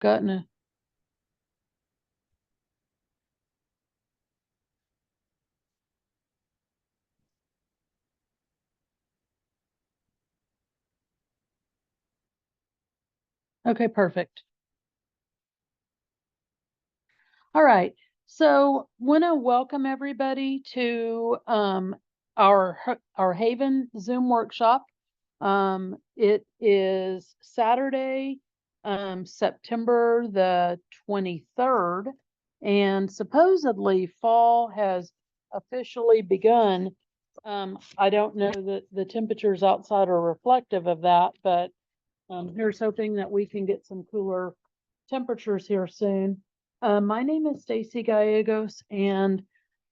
gotten a okay, perfect. All right. So want to welcome everybody to our HAVIN Zoom workshop. It is Saturday, September the 23rd, and supposedly fall has officially begun. I don't know that the temperatures outside are reflective of that, but here's hoping that we can get some cooler temperatures here soon. My name is Stacie Gallegos, and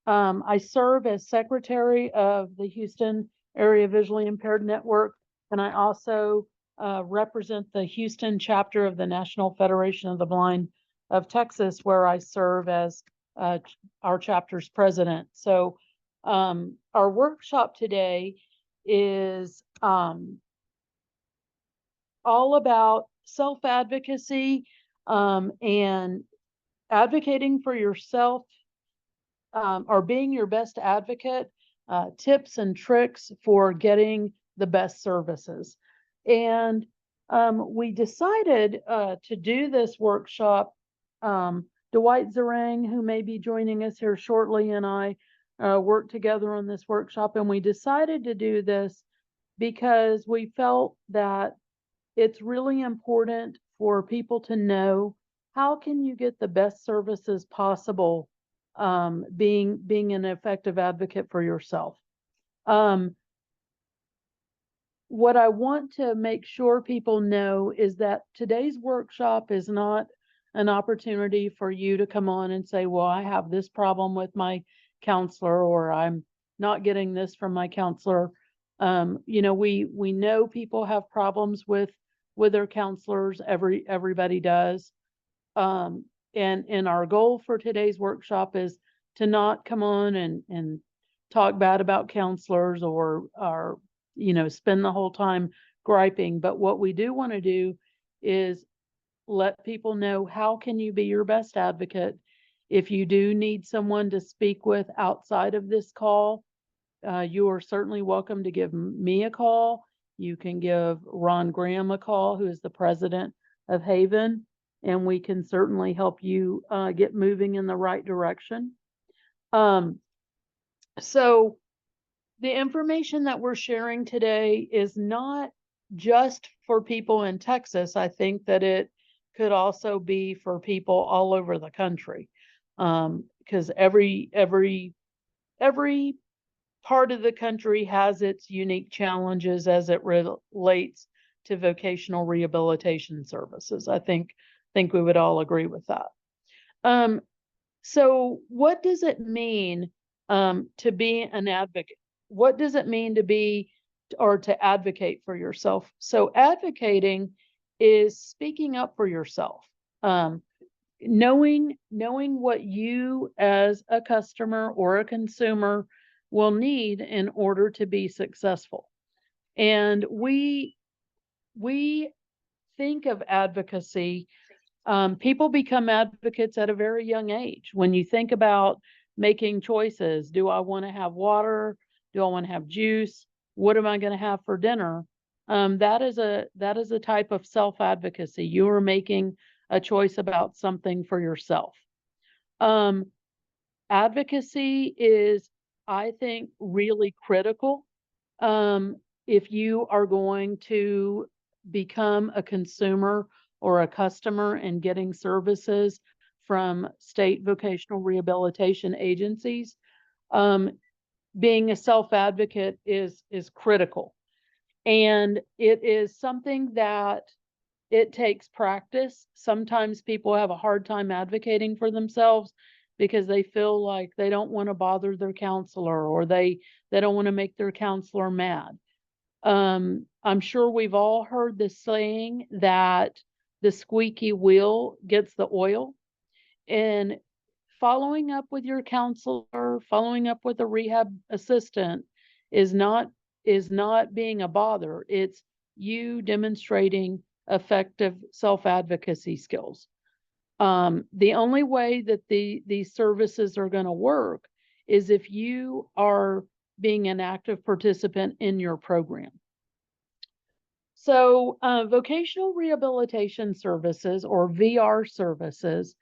I serve as secretary of the Houston Area Visually Impaired Network, and I also represent the Houston chapter of the National Federation of the Blind of Texas, where I serve as our chapter's president. So our workshop today is all about self-advocacy and advocating for yourself or being your best advocate, tips and tricks for getting the best services. And we decided to do this workshop. Dwight Zarang, who may be joining us here shortly, and I worked together on this workshop, and we decided to do this because we felt that it's really important for people to know how can you get the best services possible, being an effective advocate for yourself. What I want to make sure people know is that today's workshop is not an opportunity for you to come on and say, well, I have this problem with my counselor, or I'm not getting this from my counselor. You know, we know people have problems with their counselors. Everybody does. And our goal for today's workshop is to not come on and talk bad about counselors or you know, spend the whole time griping. But what we do want to do is let people know how can you be your best advocate. If you do need someone to speak with outside of this call, you are certainly welcome to give me a call. You can give Ron Graham a call, who is the president of HAVIN, and we can certainly help you get moving in the right direction. So the information that we're sharing today is not just for people in Texas. I think that it could also be for people all over the country, because every part of the country has its unique challenges as it relates to vocational rehabilitation services. I think we would all agree with that. So what does it mean to be an advocate? What does it mean to be or to advocate for yourself? So advocating is speaking up for yourself, knowing what you as a customer or a consumer will need in order to be successful. And we think of advocacy, people become advocates at a very young age. When you think about making choices, do I want to have water? Do I want to have juice? What am I going to have for dinner? That is a type of self-advocacy. You are making a choice about something for yourself. Advocacy is, I think, really critical if you are going to become a consumer or a customer and getting services from state vocational rehabilitation agencies. Being a self-advocate is critical. And it is something that it takes practice. Sometimes people have a hard time advocating for themselves because they feel like they don't want to bother their counselor, or they don't want to make their counselor mad. I'm sure we've all heard the saying that the squeaky wheel gets the oil. And following up with your counselor, following up with a rehab assistant is not being a bother. It's you demonstrating effective self-advocacy skills. The only way that these services are going to work is if you are being an active participant in your program. So vocational rehabilitation services, or VR services,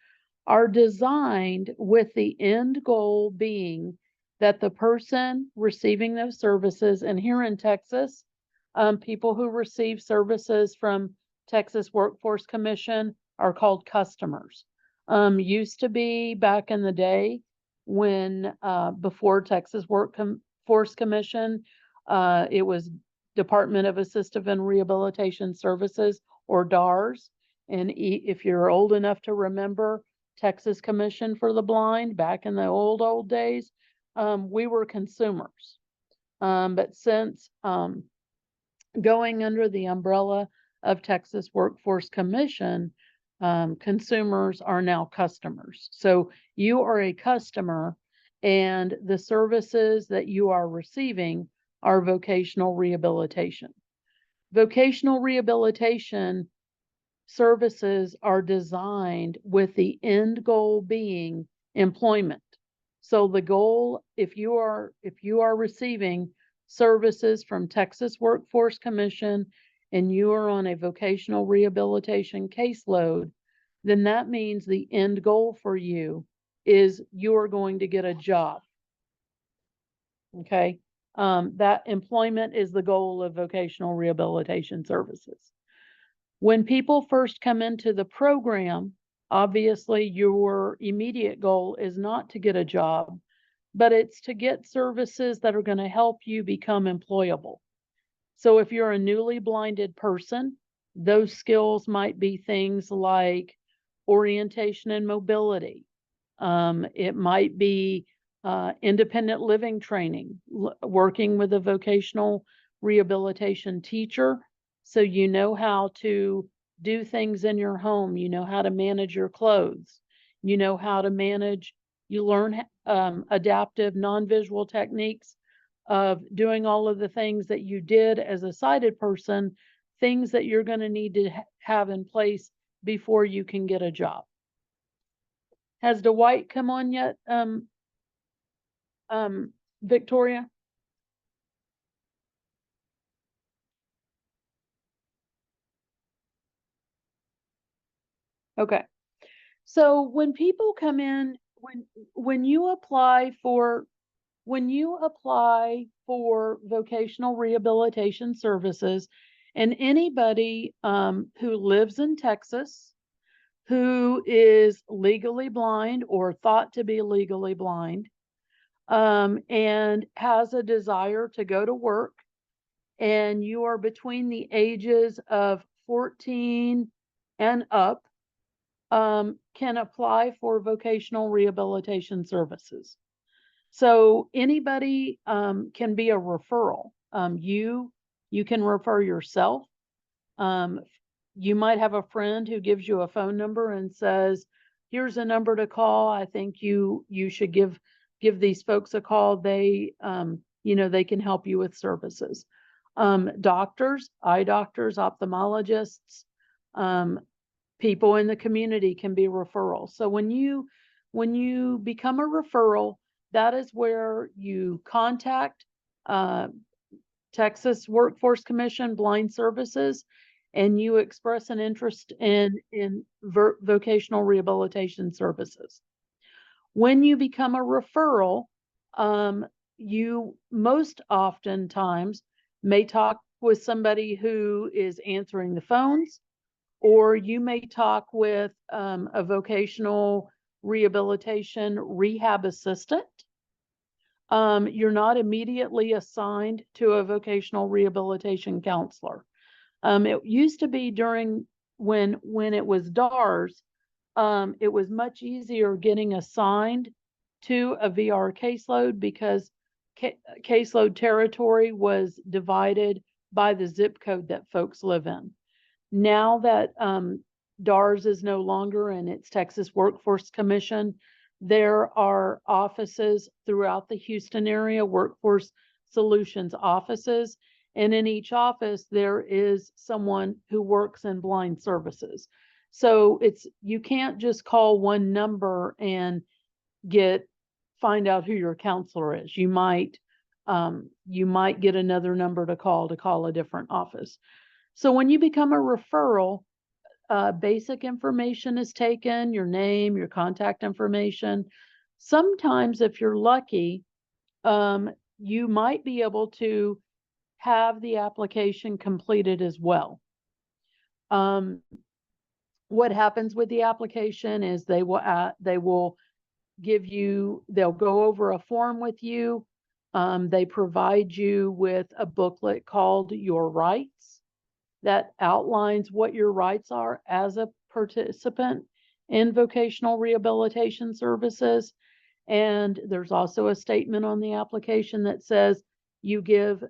are designed with the end goal being that the person receiving those services, and here in Texas, people who receive services from Texas Workforce Commission are called customers. Used to be back in the day when before Texas Workforce Commission, it was Department of Assistive and Rehabilitation Services, or DARS. And if you're old enough to remember Texas Commission for the Blind back in the old days, we were consumers. But since going under the umbrella of Texas Workforce Commission, consumers are now customers. So you are a customer, and the services that you are receiving are vocational rehabilitation. Vocational rehabilitation services are designed with the end goal being employment. So the goal, if you are receiving services from Texas Workforce Commission and you are on a vocational rehabilitation caseload, then that means the end goal for you is you are going to get a job. Okay. That employment is the goal of vocational rehabilitation services. When people first come into the program, obviously your immediate goal is not to get a job, but it's to get services that are going to help you become employable. So if you're a newly blinded person, those skills might be things like orientation and mobility. It might be independent living training, working with a vocational rehabilitation teacher, so you know how to do things in your home, you know how to manage your clothes, you know how to manage, you learn adaptive non-visual techniques of doing all of the things that you did as a sighted person, things that you're going to need to have in place before you can get a job. Has Dwight come on yet, Victoria? Okay. So when people come in, when you apply for vocational rehabilitation services, and anybody who lives in Texas, who is legally blind or thought to be legally blind, and has a desire to go to work, and you are between the ages of 14 and up, can apply for vocational rehabilitation services. So anybody can be a referral. You can refer yourself. You might have a friend who gives you a phone number and says, "Here's a number to call. I think you should give these folks a call. They they can help you with services." Doctors, eye doctors, ophthalmologists, people in the community can be referrals. So when you become a referral, that is where you contact Texas Workforce Commission Blind Services, and you express an interest in vocational rehabilitation services. When you become a referral, you most oftentimes may talk with somebody who is answering the phones, or you may talk with a vocational rehabilitation rehab assistant. You're not immediately assigned to a vocational rehabilitation counselor. It used to be during when it was DARS, it was much easier getting assigned to a VR caseload because caseload territory was divided by the zip code that folks live in. Now that DARS is no longer and it's Texas Workforce Commission, there are offices throughout the Houston area, Workforce Solutions offices, and in each office there is someone who works in blind services. So you can't just call one number and find out who your counselor is. You might get another number to call a different office. So when you become a referral, basic information is taken, your name, your contact information. Sometimes, if you're lucky, you might be able to have the application completed as well. What happens with the application is they will give you, they'll go over a form with you. They provide you with a booklet called Your Rights that outlines what your rights are as a participant in vocational rehabilitation services. And there's also a statement on the application that says you give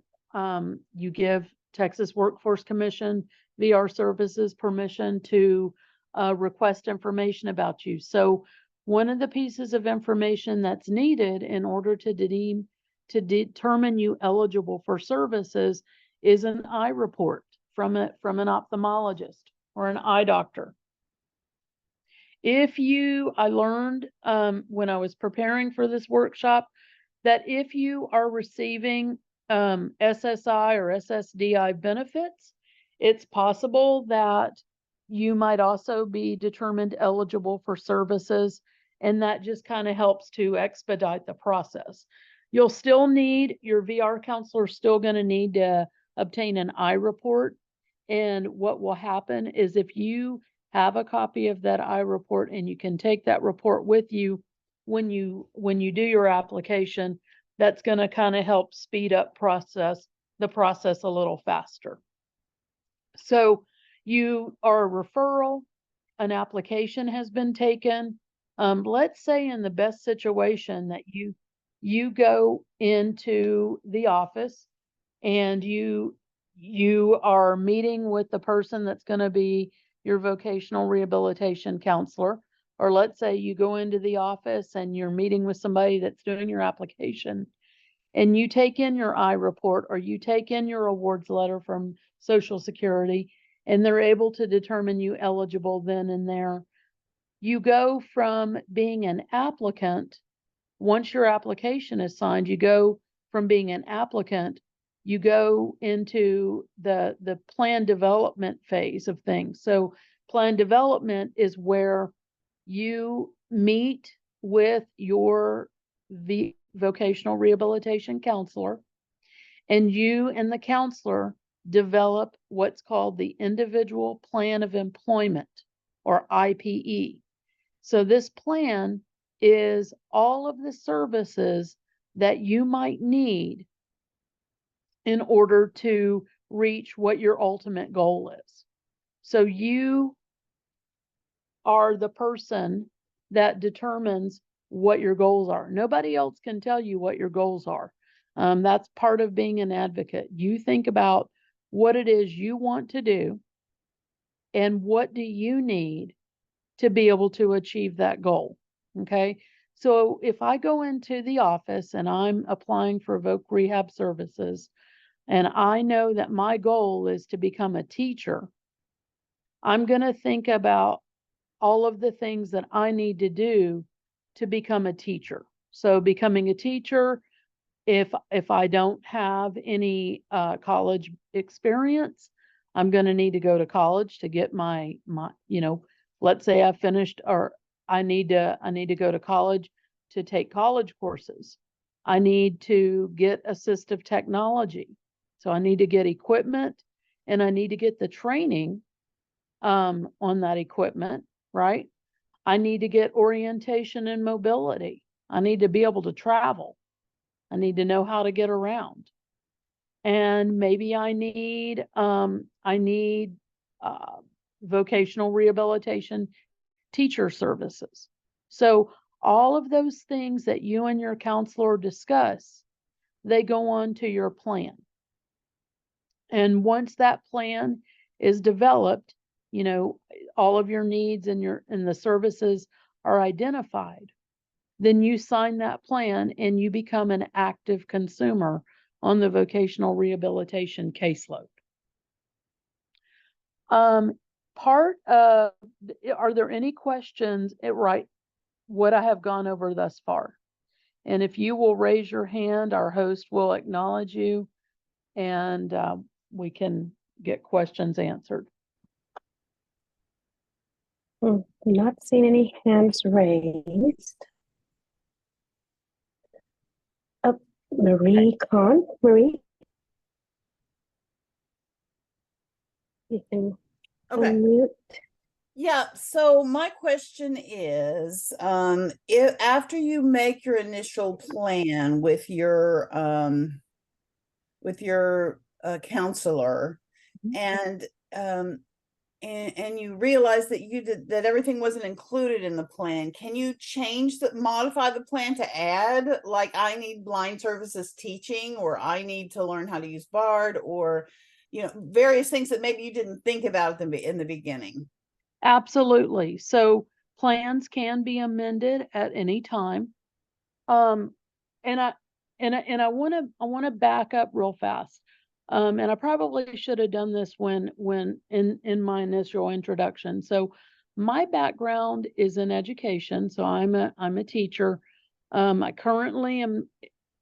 Texas Workforce Commission VR Services permission to request information about you. So one of the pieces of information that's needed in order to determine you eligible for services is an eye report from an ophthalmologist or an eye doctor. I learned when I was preparing for this workshop that if you are receiving SSI or SSDI benefits, it's possible that you might also be determined eligible for services, and that just kind of helps to expedite the process. You'll still need, your VR counselor still going to need to obtain an eye report. And what will happen is if you have a copy of that eye report and you can take that report with you when you do your application, that's going to kind of help speed up the process a little faster. So you are a referral, an application has been taken. Let's say in the best situation that you go into the office and you are meeting with the person that's going to be your vocational rehabilitation counselor. Or let's say you go into the office and you're meeting with somebody that's doing your application, and you take in your eye report or you take in your awards letter from Social Security, and they're able to determine you eligible then and there. You go from being an applicant, once your application is signed, you go from being an applicant, you go into the plan development phase of things. So plan development is where you meet with your vocational rehabilitation counselor, and you and the counselor develop what's called the Individual Plan of Employment, or IPE. So this plan is all of the services that you might need in order to reach what your ultimate goal is. So you are the person that determines what your goals are. Nobody else can tell you what your goals are. That's part of being an advocate. You think about what it is you want to do and what do you need to be able to achieve that goal. Okay. So if I go into the office and I'm applying for voc rehab services, and I know that my goal is to become a teacher, I'm going to think about all of the things that I need to do to become a teacher. So becoming a teacher, if I don't have any college experience, I'm going to need to go to college to get my let's say I finished, or I need to go to college to take college courses. I need to get assistive technology. So I need to get equipment, and I need to get the training on that equipment, right? I need to get orientation and mobility. I need to be able to travel. I need to know how to get around. And maybe I need vocational rehabilitation teacher services. So all of those things that you and your counselor discuss, they go on to your plan. And once that plan is developed, all of your needs and the services are identified, then you sign that plan and you become an active consumer on the vocational rehabilitation caseload. Part of, are there any questions at what I have gone over thus far? And if you will raise your hand, our host will acknowledge you, and we can get questions answered. Not seeing any hands raised. Oh, Marie Kahn. Marie? You can unmute. Yeah, so my question is, if after you make your initial plan with your counselor, and you realize that that everything wasn't included in the plan, can you modify the plan to add, like, I need blind services teaching, or I need to learn how to use BARD, or various things that maybe you didn't think about in the beginning? Absolutely. So plans can be amended at any time. And I want to back up real fast. And I probably should have done this when in my initial introduction. So my background is in education. So I'm a teacher. I currently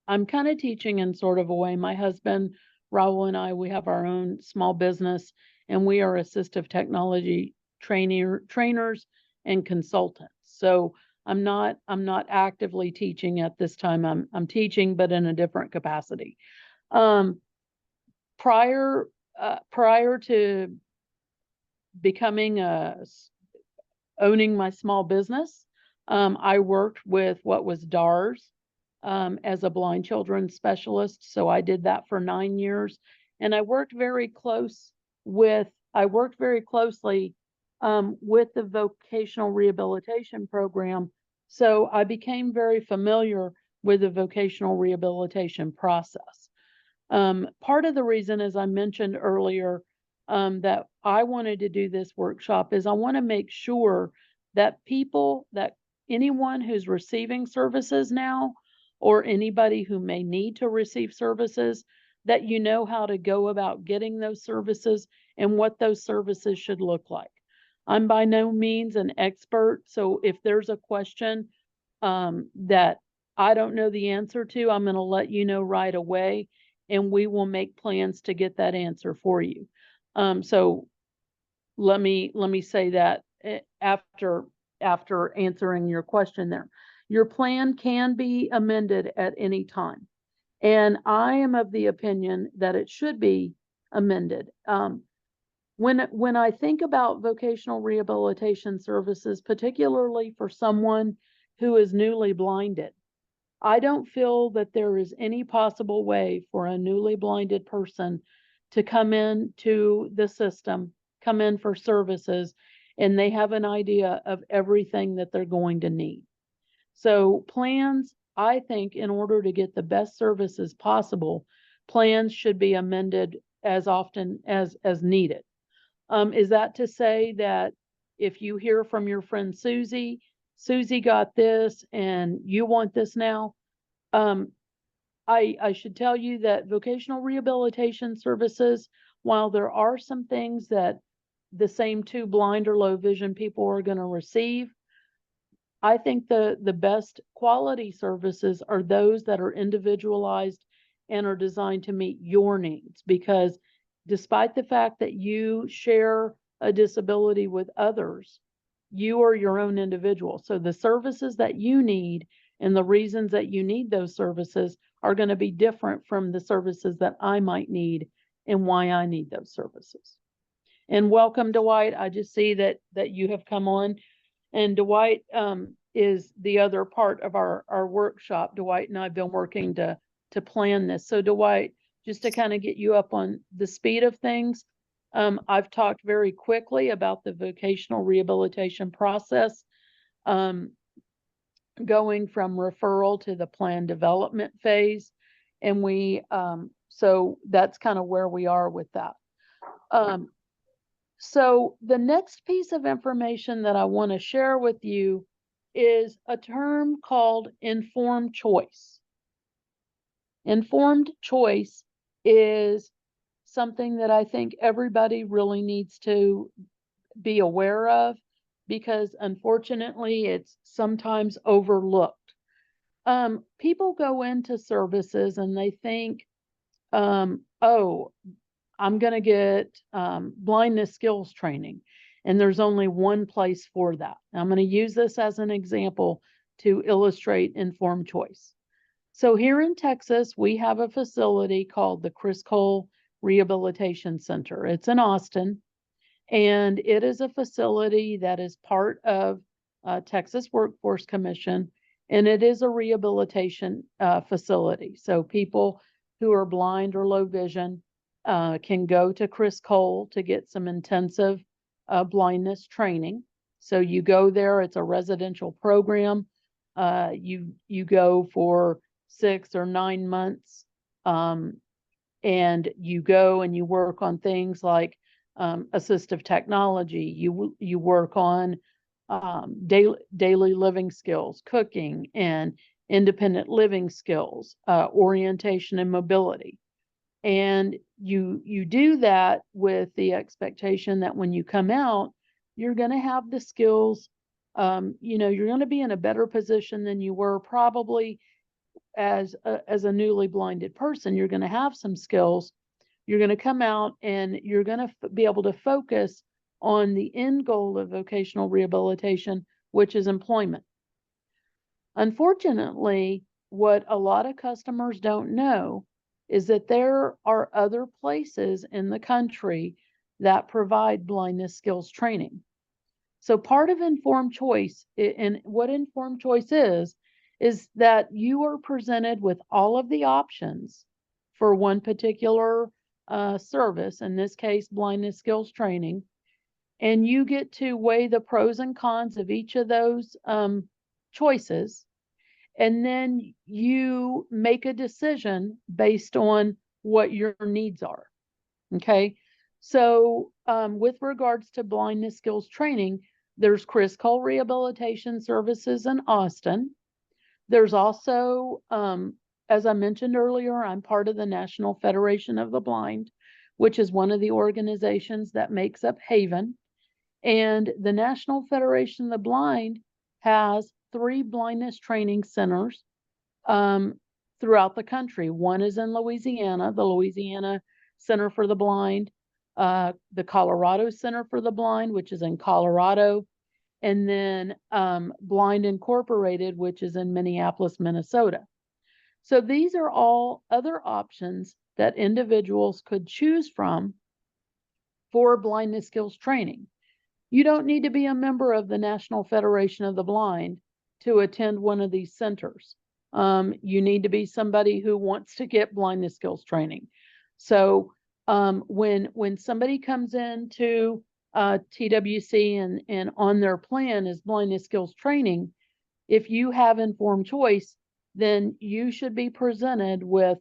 I'm kind of teaching in sort of a way. My husband, Raul, and I, we have our own small business, and we are assistive technology trainers and consultants. So I'm not actively teaching at this time. I'm teaching, but in a different capacity. Prior to becoming owning my small business, I worked with what was DARS as a blind children's specialist. So I did that for 9 years, and I worked very closely with the vocational rehabilitation program. So I became very familiar with the vocational rehabilitation process. Part of the reason, as I mentioned earlier, that I wanted to do this workshop is I want to make sure that anyone who's receiving services now, or anybody who may need to receive services, that you know how to go about getting those services and what those services should look like. I'm by no means an expert, so if there's a question that I don't know the answer to, I'm going to let you know right away, and we will make plans to get that answer for you. So let me say that after answering your question there. Your plan can be amended at any time, and I am of the opinion that it should be amended. When I think about vocational rehabilitation services, particularly for someone who is newly blinded, I don't feel that there is any possible way for a newly blinded person to come into the system, come in for services, and they have an idea of everything that they're going to need. So plans, I think, in order to get the best services possible, plans should be amended as often as needed. Is that to say that if you hear from your friend Susie got this and you want this now? I should tell you that vocational rehabilitation services, while there are some things that the same two blind or low vision people are going to receive, I think the best quality services are those that are individualized and are designed to meet your needs, because despite the fact that you share a disability with others, you are your own individual. So the services that you need and the reasons that you need those services are going to be different from the services that I might need and why I need those services. And welcome, Dwight. I just see that you have come on. And Dwight is the other part of our workshop. Dwight and I have been working to plan this. So Dwight, just to kind of get you up on the speed of things, I've talked very quickly about the vocational rehabilitation process, going from referral to the plan development phase. And so that's kind of where we are with that. So the next piece of information that I want to share with you is a term called informed choice. Informed choice is something that I think everybody really needs to be aware of, because unfortunately it's sometimes overlooked. People go into services and they think, oh, I'm going to get blindness skills training, and there's only one place for that. I'm going to use this as an example to illustrate informed choice. So here in Texas, we have a facility called the Chris Cole Rehabilitation Center. It's in Austin, and it is a facility that is part of Texas Workforce Commission, and it is a rehabilitation facility. So people who are blind or low vision can go to Chris Cole to get some intensive blindness training. So you go there, it's a residential program. You go for 6 or 9 months, and you go and you work on things like assistive technology. You work on daily living skills, cooking and independent living skills, orientation and mobility. And you do that with the expectation that when you come out, you're going to have the skills. You're going to be in a better position than you were probably as a newly blinded person. You're going to have some skills. You're going to come out and you're going to be able to focus on the end goal of vocational rehabilitation, which is employment. Unfortunately, what a lot of customers don't know is that there are other places in the country that provide blindness skills training. So part of informed choice, and what informed choice is that you are presented with all of the options for one particular service, in this case, blindness skills training, and you get to weigh the pros and cons of each of those choices, and then you make a decision based on what your needs are. Okay, so with regards to blindness skills training, there's Chris Cole Rehabilitation Services in Austin. There's also, as I mentioned earlier, I'm part of the National Federation of the Blind, which is one of the organizations that makes up HAVIN. And the National Federation of the Blind has 3 blindness training centers throughout the country. One is in Louisiana, the Louisiana Center for the Blind, the Colorado Center for the Blind, which is in Colorado, and then Blind Incorporated, which is in Minneapolis, Minnesota. So these are all other options that individuals could choose from for blindness skills training. You don't need to be a member of the National Federation of the Blind to attend one of these centers. You need to be somebody who wants to get blindness skills training. So when somebody comes into TWC and on their plan is blindness skills training, if you have informed choice, then you should be presented with,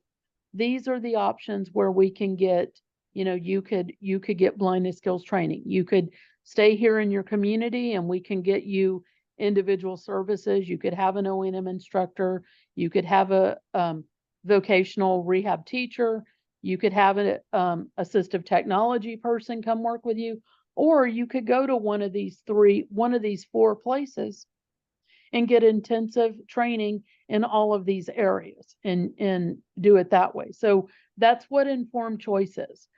these are the options where we can get, you could get blindness skills training. You could stay here in your community and we can get you individual services. You could have an O&M instructor. You could have a vocational rehab teacher. You could have an assistive technology person come work with you, or you could go to one of these 4 places and get intensive training in all of these areas and do it that way. So that's what informed choice is.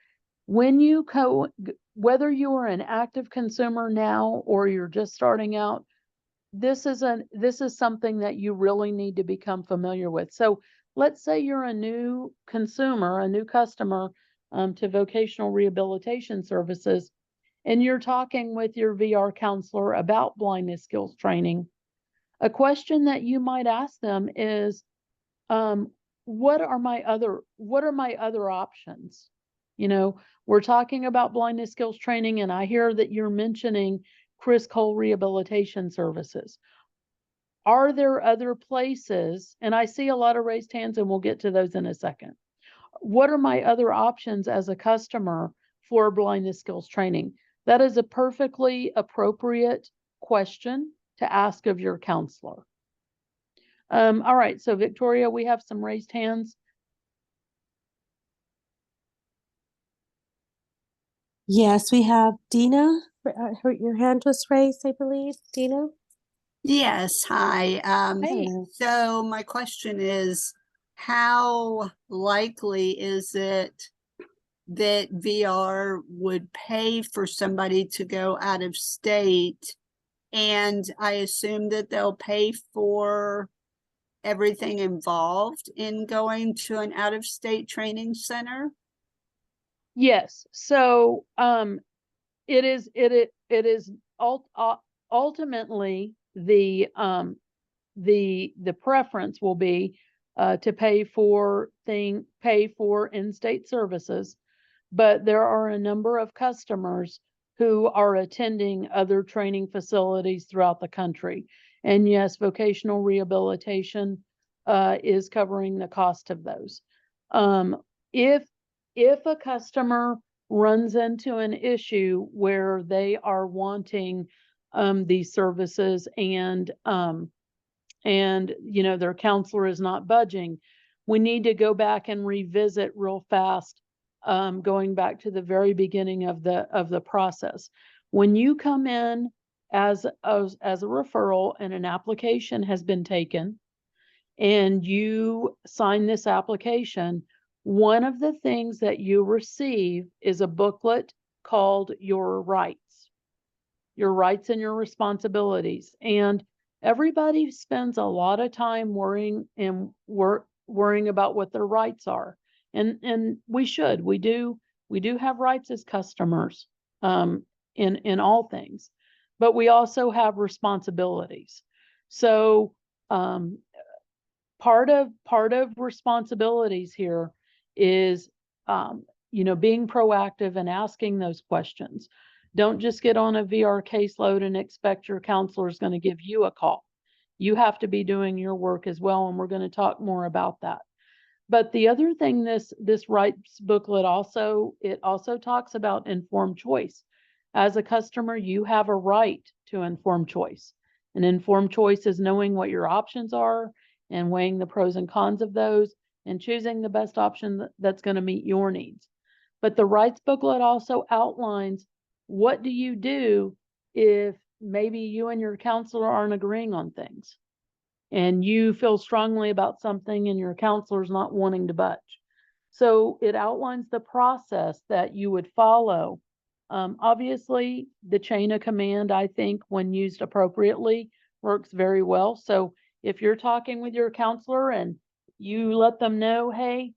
When you whether you are an active consumer now or you're just starting out, this is something that you really need to become familiar with. So let's say you're a new consumer, a new customer to vocational rehabilitation services, and you're talking with your VR counselor about blindness skills training. A question that you might ask them is, what are my other options? We're talking about blindness skills training, and I hear that you're mentioning Chris Cole Rehabilitation Services. Are there other places? And I see a lot of raised hands, and we'll get to those in a second. What are my other options as a customer for blindness skills training? That is a perfectly appropriate question to ask of your counselor. All right, so Victoria, we have some raised hands. Yes, we have Dina, Your hand was raised, I believe, Dina? Yes, hi. Hey. Hello. So my question is, how likely is it that VR would pay for somebody to go out of state? And I assume that they'll pay for everything involved in going to an out-of-state training center? Yes, so, it is ultimately the preference will be, to pay for in-state services. But there are a number of customers who are attending other training facilities throughout the country. And yes, vocational rehabilitation, is covering the cost of those. If a customer runs into an issue where they are wanting these services and their counselor is not budging, we need to go back and revisit real fast, going back to the very beginning of the process. When you come in as a referral and an application has been taken and you sign this application, one of the things that you receive is a booklet called Your Rights and Your Responsibilities. And everybody spends a lot of time worrying about what their rights are. And we should. We do have rights as customers, in all things, but we also have responsibilities. So, part of responsibilities here is, being proactive and asking those questions. Don't just get on a VR caseload and expect your counselor is going to give you a call. You have to be doing your work as well, and we're going to talk more about that. But the other thing this rights booklet also talks about informed choice. As a customer, you have a right to informed choice. And informed choice is knowing what your options are and weighing the pros and cons of those and choosing the best option that's going to meet your needs. But the rights booklet also outlines, what do you do if maybe you and your counselor aren't agreeing on things and you feel strongly about something and your counselor's not wanting to budge? So it outlines the process that you would follow. Obviously, the chain of command, I think, when used appropriately, works very well. So if you're talking with your counselor and you let them know, hey,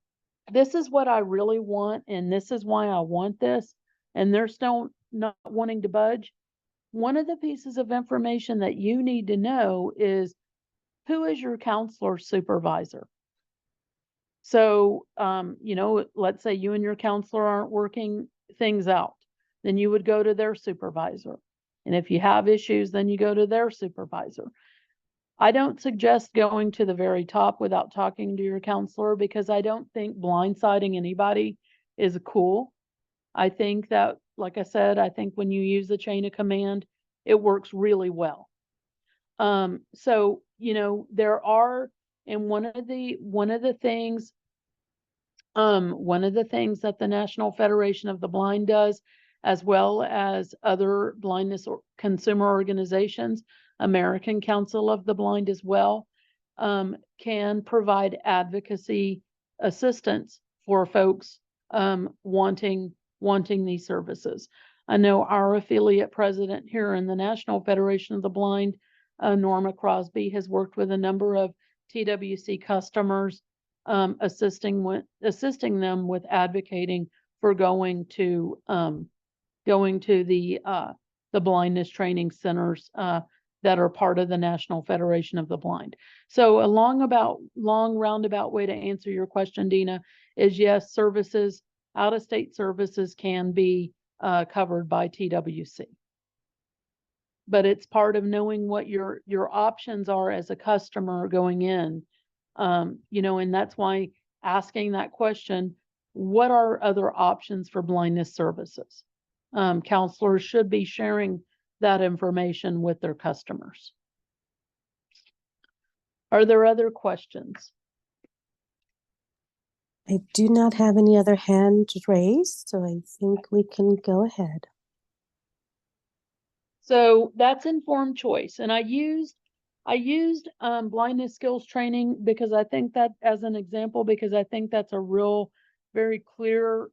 this is what I really want, and this is why I want this, and they're still not wanting to budge, one of the pieces of information that you need to know is, who is your counselor supervisor? So, let's say you and your counselor aren't working things out, then you would go to their supervisor. And if you have issues, then you go to their supervisor. I don't suggest going to the very top without talking to your counselor, because I don't think blindsiding anybody is cool. I think that, like I said, I think when you use the chain of command, it works really well. So, there are, and one of the things that the National Federation of the Blind does, as well as other blindness or consumer organizations, American Council of the Blind as well, can provide advocacy assistance for folks wanting these services. I know our affiliate president here in the National Federation of the Blind, Norma Crosby, has worked with a number of TWC customers, assisting them with advocating for going to the blindness training centers that are part of the National Federation of the Blind. So a long roundabout way to answer your question, Dina, is yes, out-of-state services can be covered by TWC. But it's part of knowing what your options are as a customer going in. And that's why asking that question, what are other options for blindness services? Counselors should be sharing that information with their customers. Are there other questions? I do not have any other hands raised, so I think we can go ahead. So that's informed choice. And I used blindness skills training because I think that as an example, because I think that's a real, very clear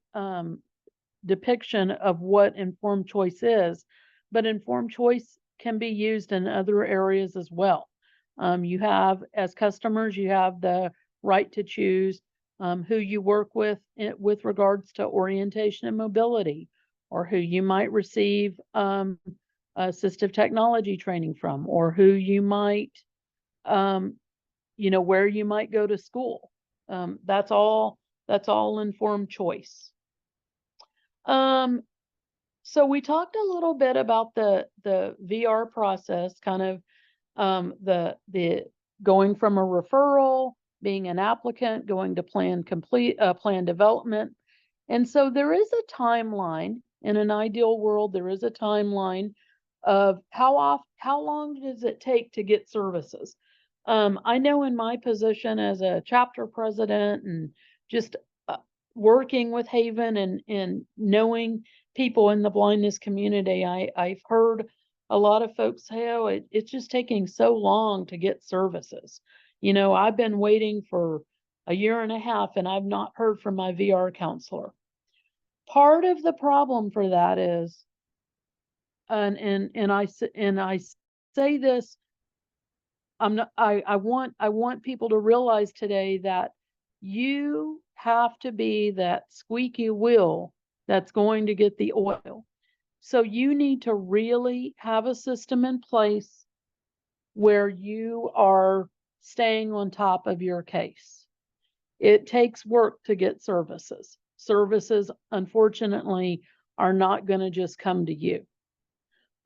depiction of what informed choice is. But informed choice can be used in other areas as well. You have, as customers, you have the right to choose who you work with regards to orientation and mobility, or who you might receive assistive technology training from, or who you might, where you might go to school. That's all informed choice. So we talked a little bit about the VR process, kind of the going from a referral, being an applicant, going to plan development. And so there is a timeline. In an ideal world, there is a timeline of how long does it take to get services. I know in my position as a chapter president and just working with HAVIN and knowing people in the blindness community, I've heard a lot of folks say, oh, it's just taking so long to get services. I've been waiting for a year and a half and I've not heard from my VR counselor. Part of the problem for that is, and I say this, I want people to realize today that you have to be that squeaky wheel that's going to get the oil. So you need to really have a system in place where you are staying on top of your case. It takes work to get services. Services, unfortunately, are not going to just come to you.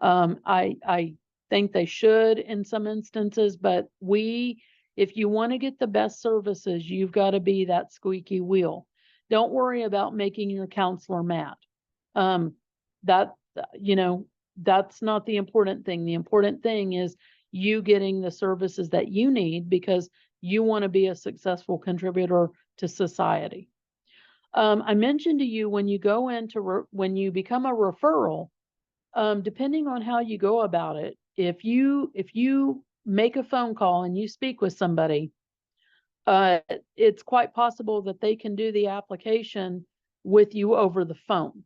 I think they should in some instances, but if you want to get the best services, you've got to be that squeaky wheel. Don't worry about making your counselor mad. That's not the important thing. The important thing is you getting the services that you need because you want to be a successful contributor to society. I mentioned to you when you go when you become a referral, depending on how you go about it, if you make a phone call and you speak with somebody, it's quite possible that they can do the application with you over the phone.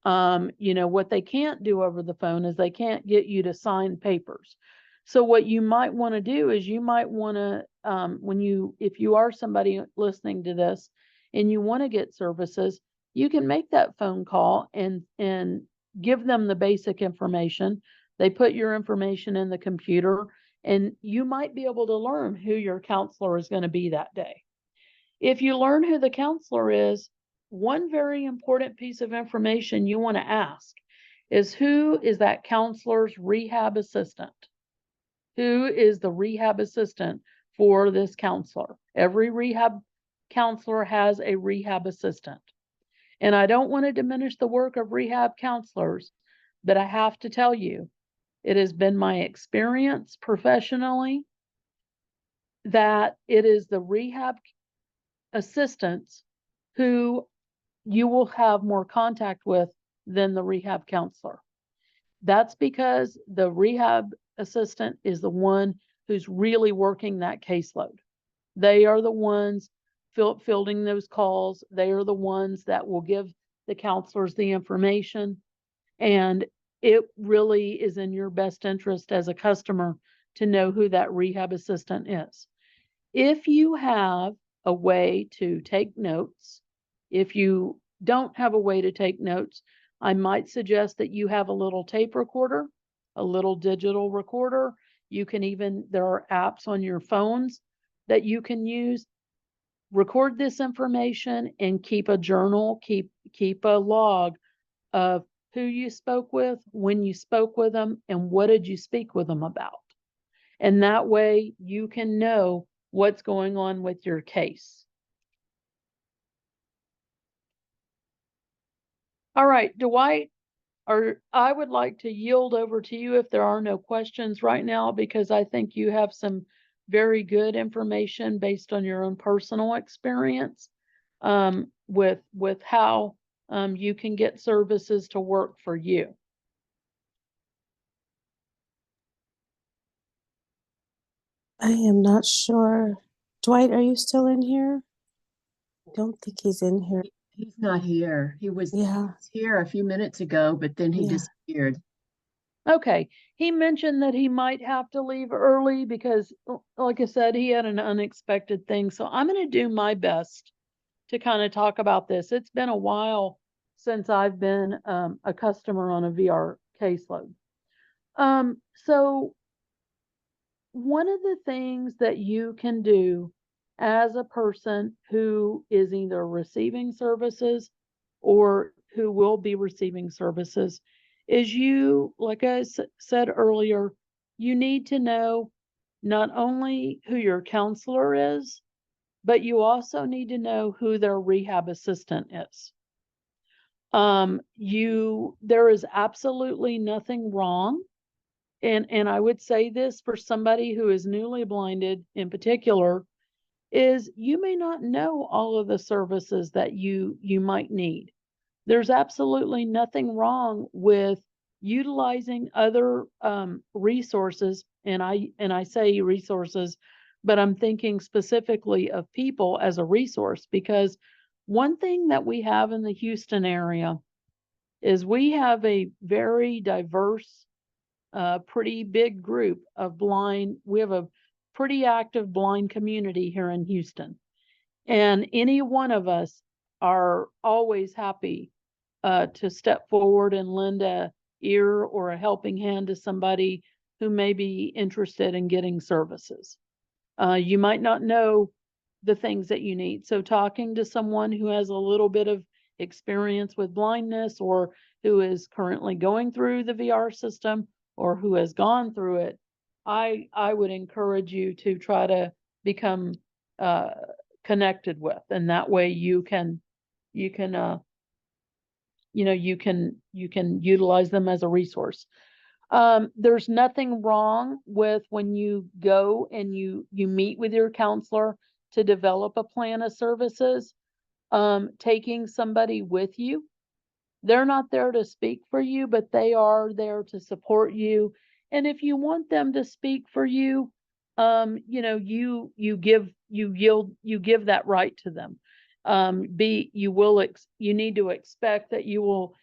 What they can't do over the phone is they can't get you to sign papers. So what you might want to do is you might want to, if you are somebody listening to this and you want to get services, you can make that phone call and give them the basic information. They put your information in the computer and you might be able to learn who your counselor is going to be that day. If you learn who the counselor is, one very important piece of information you want to ask is who is that counselor's rehab assistant? Who is the rehab assistant for this counselor? Every rehab counselor has a rehab assistant. And I don't want to diminish the work of rehab counselors, but I have to tell you, it has been my experience professionally that it is the rehab assistants who you will have more contact with than the rehab counselor. That's because the rehab assistant is the one who's really working that caseload. They are the ones fielding those calls. They are the ones that will give the counselors the information. And it really is in your best interest as a customer to know who that rehab assistant is. If you have a way to take notes, if you don't have a way to take notes, I might suggest that you have a little tape recorder, a little digital recorder. You can there are apps on your phones that you can use. Record this information and keep a journal, keep a log of who you spoke with, when you spoke with them, and what did you speak with them about. And that way you can know what's going on with your case. All right, Dwight, I would like to yield over to you if there are no questions right now, because I think you have some very good information based on your own personal experience with how you can get services to work for you. I am not sure. Dwight, are you still in here? Don't think he's in here. He's not here. He was Yeah, here a few minutes ago, but then he Yeah. disappeared. Okay, he mentioned that he might have to leave early because, like I said, he had an unexpected thing. So I'm going to do my best to kind of talk about this. It's been a while since I've been a customer on a VR caseload. So one of the things that you can do as a person who is either receiving services or who will be receiving services is you, like I said earlier, you need to know not only who your counselor is, but you also need to know who their rehab assistant is. There is absolutely nothing wrong. And I would say this for somebody who is newly blinded in particular, is you may not know all of the services that you might need. There's absolutely nothing wrong with utilizing other resources, and I say resources, but I'm thinking specifically of people as a resource, because one thing that we have in the Houston area is we have a very diverse, pretty big group of blind. We have a pretty active blind community here in Houston. And any one of us are always happy to step forward and lend a ear or a helping hand to somebody who may be interested in getting services. You might not know the things that you need. So talking to someone who has a little bit of experience with blindness, or who is currently going through the VR system, or who has gone through it, I would encourage you to try to become connected with, and that way you can you can utilize them as a resource. There's nothing wrong with when you go and you meet with your counselor to develop a plan of services, taking somebody with you. They're not there to speak for you, but they are there to support you. And if you want them to speak for you, you give that right to them. You need to expect that you will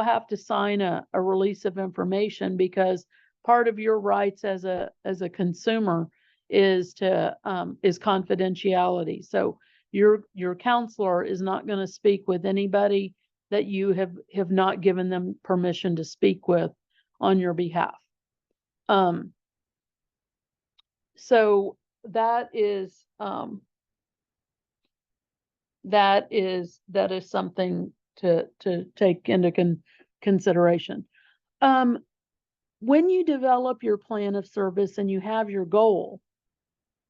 have to sign a release of information, because part of your rights as a consumer is confidentiality. So your counselor is not going to speak with anybody that you have not given them permission to speak with on your behalf. So that is something to take into consideration. When you develop your plan of service and you have your goal,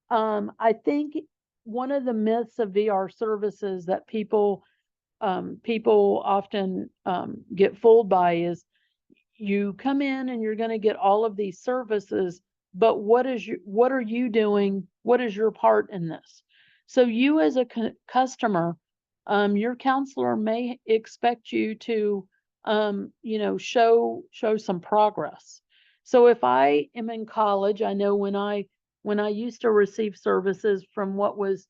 I think one of the myths of VR services that people often get fooled by is, you come in and you're going to get all of these services, but what are you doing? What is your part in this? So you as a customer, your counselor may expect you to, show some progress. So if I am in college, I know when I used to receive services from what was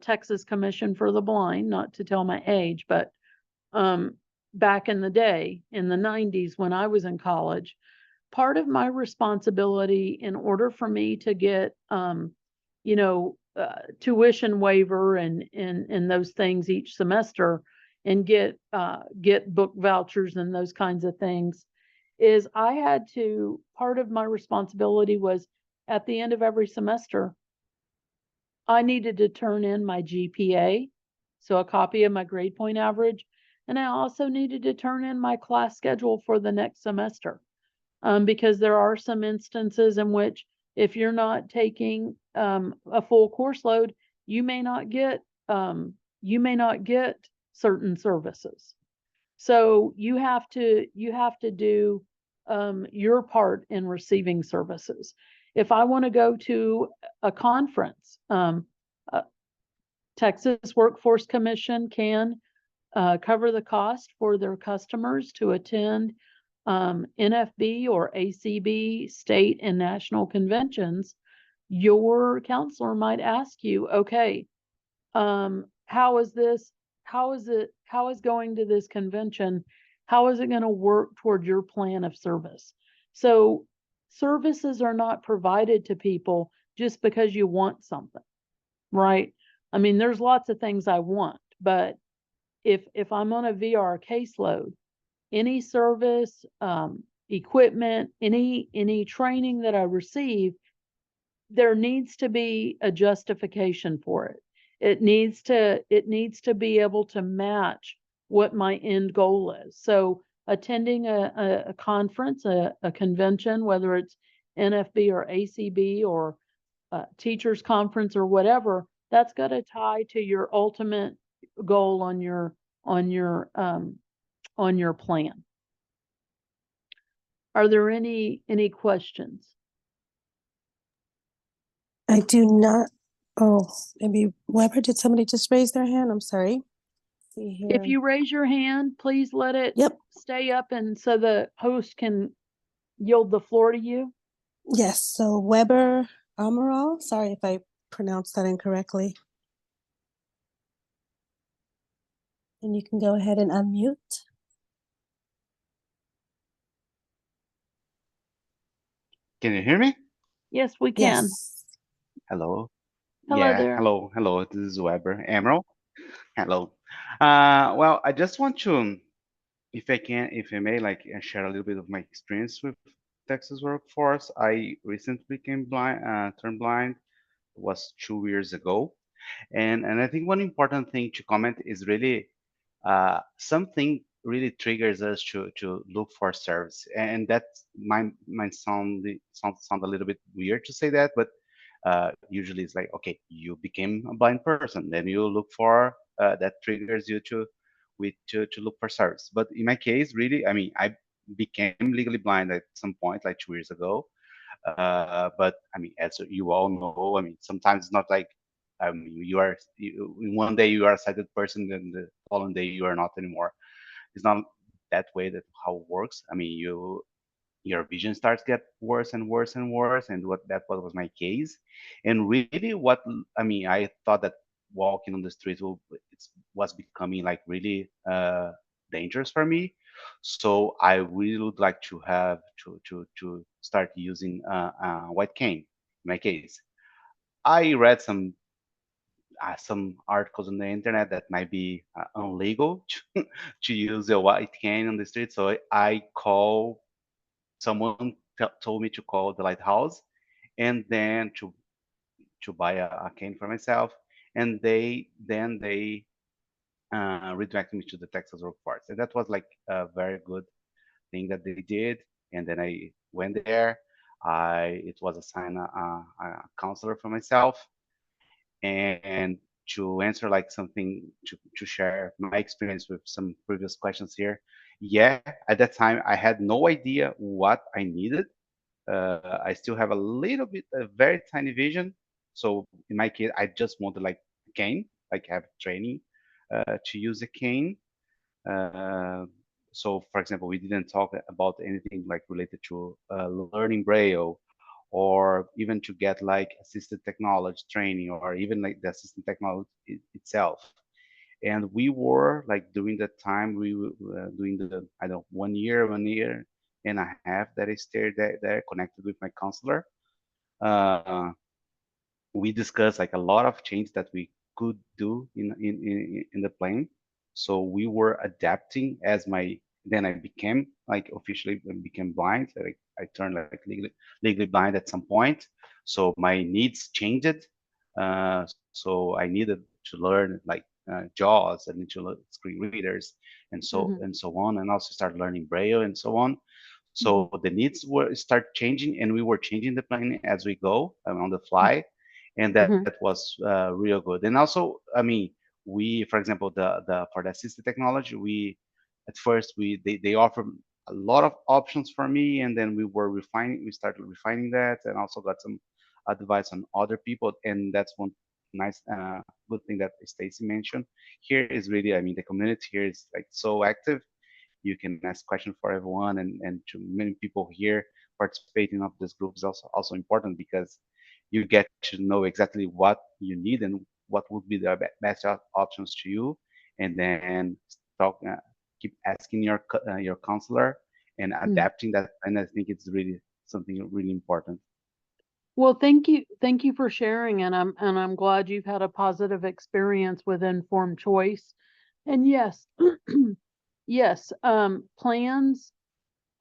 Texas Commission for the Blind, not to tell my age, but back in the day, in the 90s, when I was in college, part of my responsibility in order for me to get, tuition waiver and those things each semester, and get book vouchers and those kinds of things, is part of my responsibility was, at the end of every semester, I needed to turn in my GPA, so a copy of my grade point average, and I also needed to turn in my class schedule for the next semester, because there are some instances in which, if you're not taking a full course load, you may not get certain services. So you have to do your part in receiving services. If I want to go to a conference, Texas Workforce Commission can cover the cost for their customers to attend NFB or ACB state and national conventions your counselor might ask you, okay, how is this, how is going to this convention, how is it going to work toward your plan of service? So services are not provided to people just because you want something, right? I mean, there's lots of things I want, but if I'm on a VR caseload, any service, equipment, any training that I receive, there needs to be a justification for it. It needs to be able to match what my end goal is. So attending a conference, a convention, whether it's NFB or ACB or teachers conference or whatever, that's got to tie to your ultimate goal on your plan. Are there any questions? I do not. Oh, maybe Weber, did somebody just raise their hand? I'm sorry. See here. If you raise your hand, please let it Yep. stay up and so the host can yield the floor to you. Yes, so Weber Amaral, sorry if I pronounced that incorrectly. And you can go ahead and unmute. Can you hear me? Yes, we can. Yes. Hello. Hello Yeah, there. hello. This is Weber Emerald. Hello. Well, I just want to, if I may, like share a little bit of my experience with Texas workforce. I recently became blind, turned blind, was 2 years ago, and I think one important thing to comment is really something really triggers us to look for service, and that might sound a little bit weird to say that, but usually it's like, okay, you became a blind person, then you look for that triggers you to look for service. But in my case, really, I mean, I became legally blind at some point, like 2 years ago. But I mean, as you all know, I mean, sometimes it's not like, I mean, in one day you are a sighted person, then the following day you are not anymore. It's not that way that how it works. I mean, your vision starts to get worse and worse and worse, and what was my case. And really, what I mean, I thought that walking on the street was becoming like really dangerous for me. So I really would like to have to start using white cane. In my case, I read some articles on the internet that might be illegal to use a white cane on the street. So I call someone told me to call the lighthouse and then to buy a cane for myself, and they redirected me to the Texas workforce, and that was like a very good thing that they did. And then I went there. I it was assigned a counselor for myself, and to answer like something to share my experience with some previous questions here. Yeah, at that time I had no idea what I needed. I still have a little bit, a very tiny vision. So in my case, I just wanted like a cane, like have training to use a cane. Uh, so for example, we didn't talk about anything like related to learning Braille, or even to get like assisted technology training, or even like the assisted technology itself. And we were like during that time we were doing the, I don't know, 1 year and a half that I stayed there connected with my counselor. Uh, we discussed like a lot of change that we could do in the plane. So we were adapting as my then I became like officially became blind. Like I turned like legally blind at some point. So my needs changed. So I needed to learn like JAWS, I need to learn screen readers, and so on, and also start learning Braille and so on. So the needs were start changing, and we were changing the plan as we go on the fly, and that was real good. And also, I mean, we, for example, the for the assistive technology, we at first they offer a lot of options for me, and then we started refining that, and also got some advice on other people, and that's one nice good thing that Stacie mentioned here is really, I mean, the community here is like so active. You can ask questions for everyone, and to many people here participating of this group is also important because you get to know exactly what you need and what would be the best options to you, and then talk, keep asking your counselor and adapting that. And I think it's really something really important. Well, thank you for sharing, and I'm glad you've had a positive experience with informed choice. And yes, yes, plans.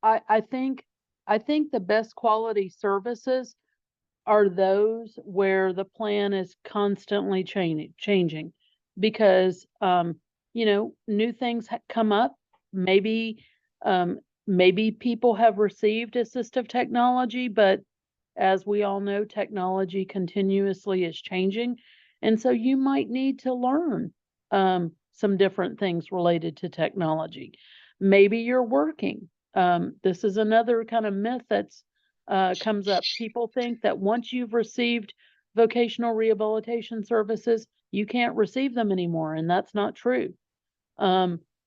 I think the best quality services are those where the plan is constantly changing, because new things come up. Maybe maybe people have received assistive technology, but as we all know, technology continuously is changing. And so you might need to learn some different things related to technology. Maybe you're working. This is another kind of myth that's comes up. People think that once you've received vocational rehabilitation services, you can't receive them anymore. And that's not true.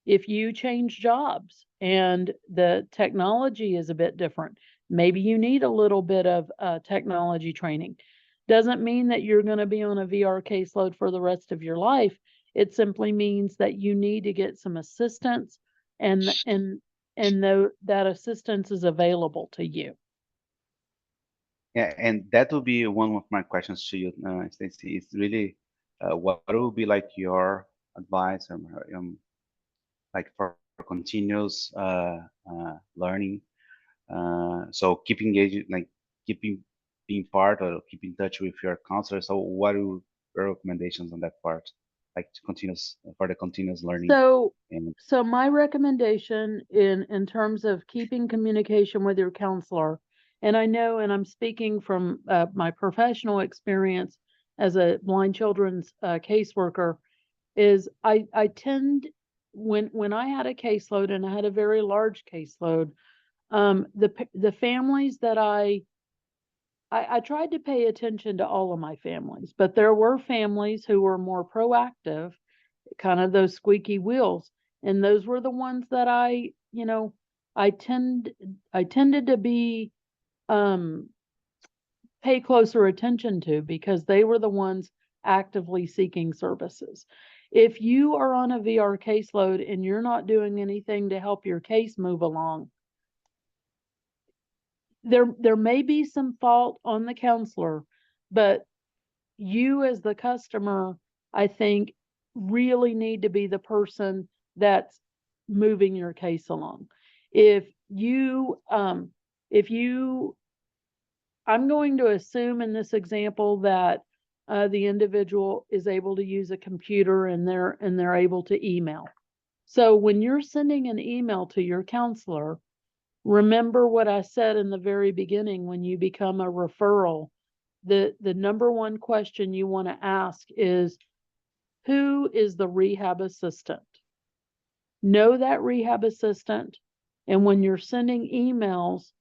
If you change jobs and the technology is a bit different, maybe you need a little bit of technology training. Doesn't mean that you're going to be on a VR caseload for the rest of your life. It simply means that you need to get some assistance, and that assistance is available to you. Yeah, and that will be one of my questions to you, Stacie. Is really what will be like your advice, like for continuous learning. So keep engaged, like keeping being part or keep in touch with your counselor. So what are your recommendations on that part, like to continuous for the continuous learning? So And so my recommendation in terms of keeping communication with your counselor, and I know, and I'm speaking from my professional experience as a blind children's caseworker, is I tend, when I had a caseload, and I had a very large caseload, the families that I tried to pay attention to all of my families, but there were families who were more proactive, kind of those squeaky wheels. And those were the ones that I tended to be, pay closer attention to, because they were the ones actively seeking services. If you are on a VR caseload and you're not doing anything to help your case move along, there may be some fault on the counselor, but you as the customer, I think, really need to be the person that's moving your case along. If you, I'm going to assume in this example that the individual is able to use a computer and they're able to email. So when you're sending an email to your counselor, remember what I said in the very beginning. When you become a referral, the number one question you want to ask is, who is the rehab assistant? Know that rehab assistant, and when you're sending emails,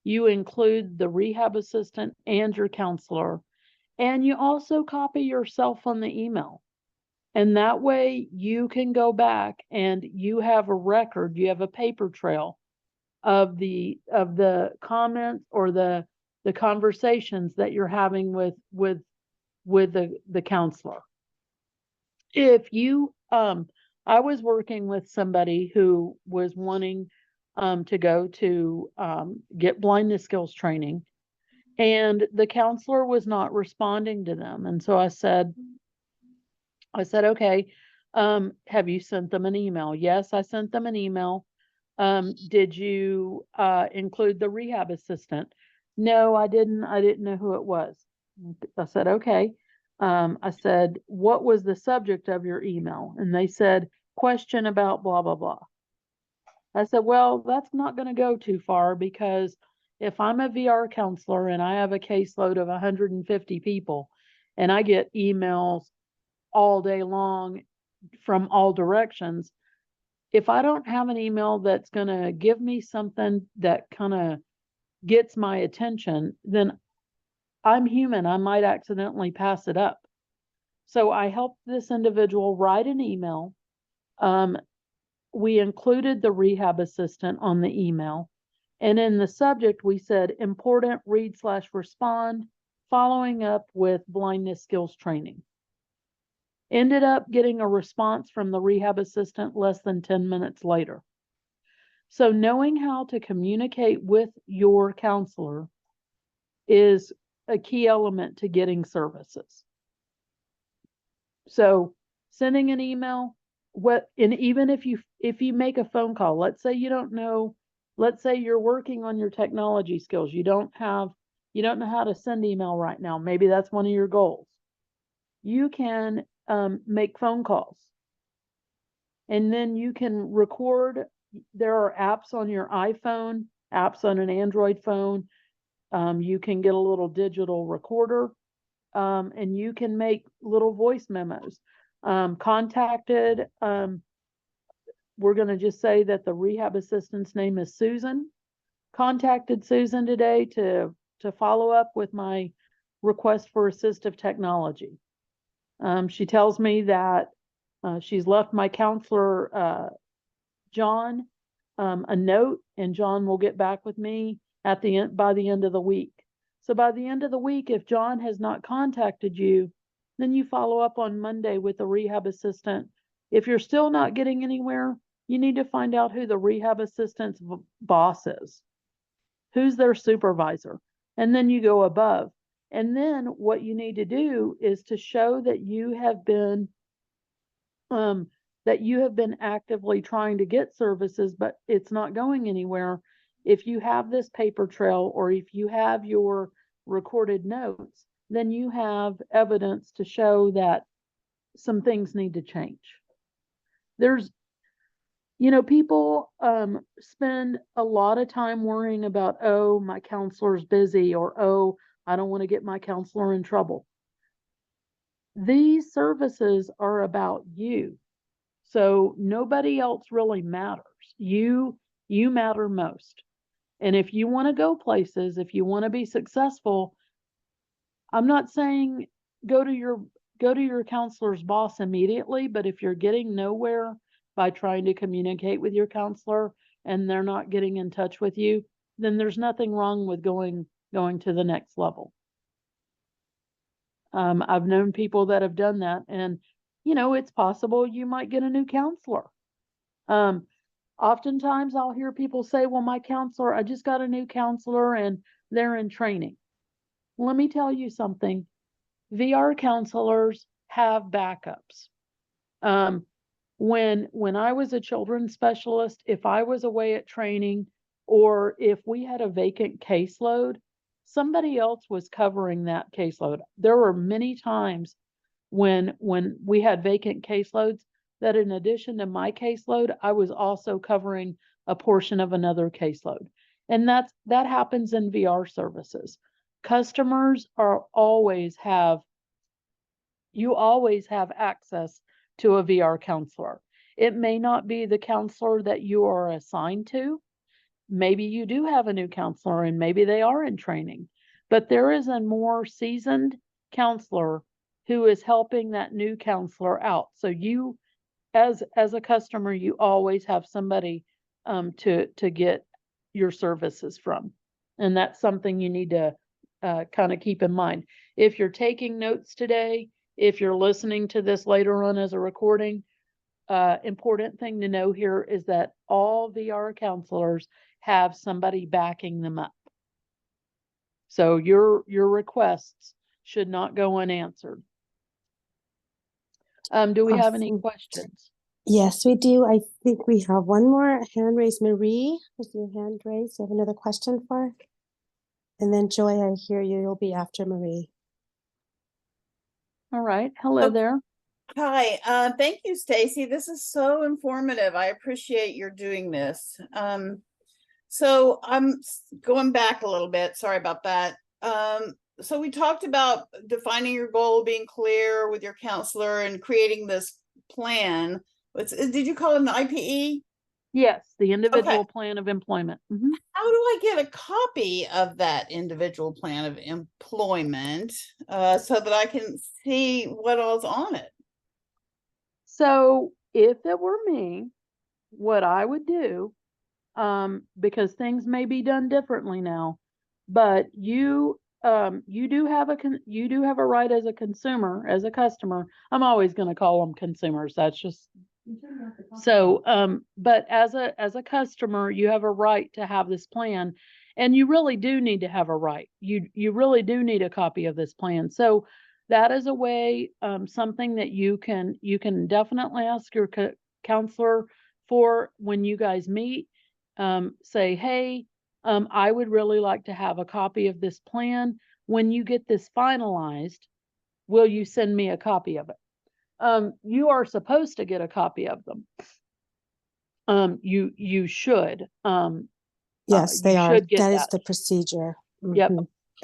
you include the rehab assistant and your counselor, and you also copy yourself on the email. And that way you can go back and you have a record, you have a paper trail of the comments or the conversations that you're having with the counselor. If you I was working with somebody who was wanting to go to get blindness skills training, and the counselor was not responding to them. And so I said, okay, have you sent them an email? Yes, I sent them an email. Did you include the rehab assistant? No, I didn't. I didn't know who it was. I said, okay. I said, what was the subject of your email? And they said, question about blah, blah, blah. I said, well, that's not going to go too far, because if I'm a VR counselor and I have a caseload of 150 people and I get emails all day long from all directions, if I don't have an email that's going to give me something that kind of gets my attention, then I'm human. I might accidentally pass it up. So I helped this individual write an email. We included the rehab assistant on the email. And in the subject, we said, important, read/respond, following up with blindness skills training. Ended up getting a response from the rehab assistant less than 10 minutes later. So knowing how to communicate with your counselor is a key element to getting services. So sending an email, and even if you make a phone call, let's say you don't know, let's say you're working on your technology skills, you don't know how to send email right now. Maybe that's one of your goals. You can make phone calls, and then you can record. There are apps on your iPhone, apps on an Android phone. You can get a little digital recorder, and you can make little voice memos. Contacted, we're going to just say that the rehab assistant's name is Susan. Contacted Susan today to follow up with my request for assistive technology. She tells me that she's left my counselor, John, a note, and John will get back with me by the end of the week. So by the end of the week, if John has not contacted you, then you follow up on Monday with the rehab assistant. If you're still not getting anywhere, you need to find out who the rehab assistant's boss is, who's their supervisor, and then you go above. And then what you need to do is to show that you have been actively trying to get services, but it's not going anywhere. If you have this paper trail, or if you have your recorded notes, then you have evidence to show that some things need to change. People spend a lot of time worrying about, oh, my counselor's busy, or, oh, I don't want to get my counselor in trouble. These services are about you. So nobody else really matters. You matter most. And if you want to go places, if you want to be successful, I'm not saying go to your counselor's boss immediately, but if you're getting nowhere by trying to communicate with your counselor and they're not getting in touch with you, then there's nothing wrong with going to the next level. I've known people that have done that, and it's possible you might get a new counselor. Oftentimes I'll hear people say, well, my counselor, I just got a new counselor and they're in training. Let me tell you something. VR counselors have backups. When I was a children's specialist, if I was away at training, or if we had a vacant caseload, somebody else was covering that caseload. There were many times when we had vacant caseloads that, in addition to my caseload, I was also covering a portion of another caseload. And that happens in VR services. Customers always have access to a VR counselor. It may not be the counselor that you are assigned to. Maybe you do have a new counselor and maybe they are in training, but there is a more seasoned counselor who is helping that new counselor out. So you, as a customer, you always have somebody to get your services from. And that's something you need to kind of keep in mind. If you're taking notes today, if you're listening to this later on as a recording, important thing to know here is that all VR counselors have somebody backing them up. So your requests should not go unanswered. Do we have any Awesome. questions? Yes, we do. I think we have one more hand raised. Marie, is your hand raised? You have another question for her? And then Joy, I hear you. You'll be after Marie. All right. Hello there. Hi, thank you, Stacie. This is so informative. I appreciate your doing this. So I'm going back a little bit. Sorry about that. So we talked about defining your goal, being clear with your counselor, and creating this plan. Did you call it an IPE? Yes, the individual plan of employment. Mm-hmm. How do I get a copy of that individual plan of employment so that I can see what all's on it? So if it were me, what I would do, because things may be done differently now, but you you do have you do have a right as a consumer, as a customer. I'm always going to call them consumers. That's just so, but as a customer, you have a right to have this plan, and you really do need to have a right. You really do need a copy of this plan. So that is a way, something that you can definitely ask your counselor for when you guys meet. Say, hey, I would really like to have a copy of this plan. When you get this finalized, will you send me a copy of it? You are supposed to get a copy of them. You should. Yes, You they are. should get That is that. the procedure. Yep.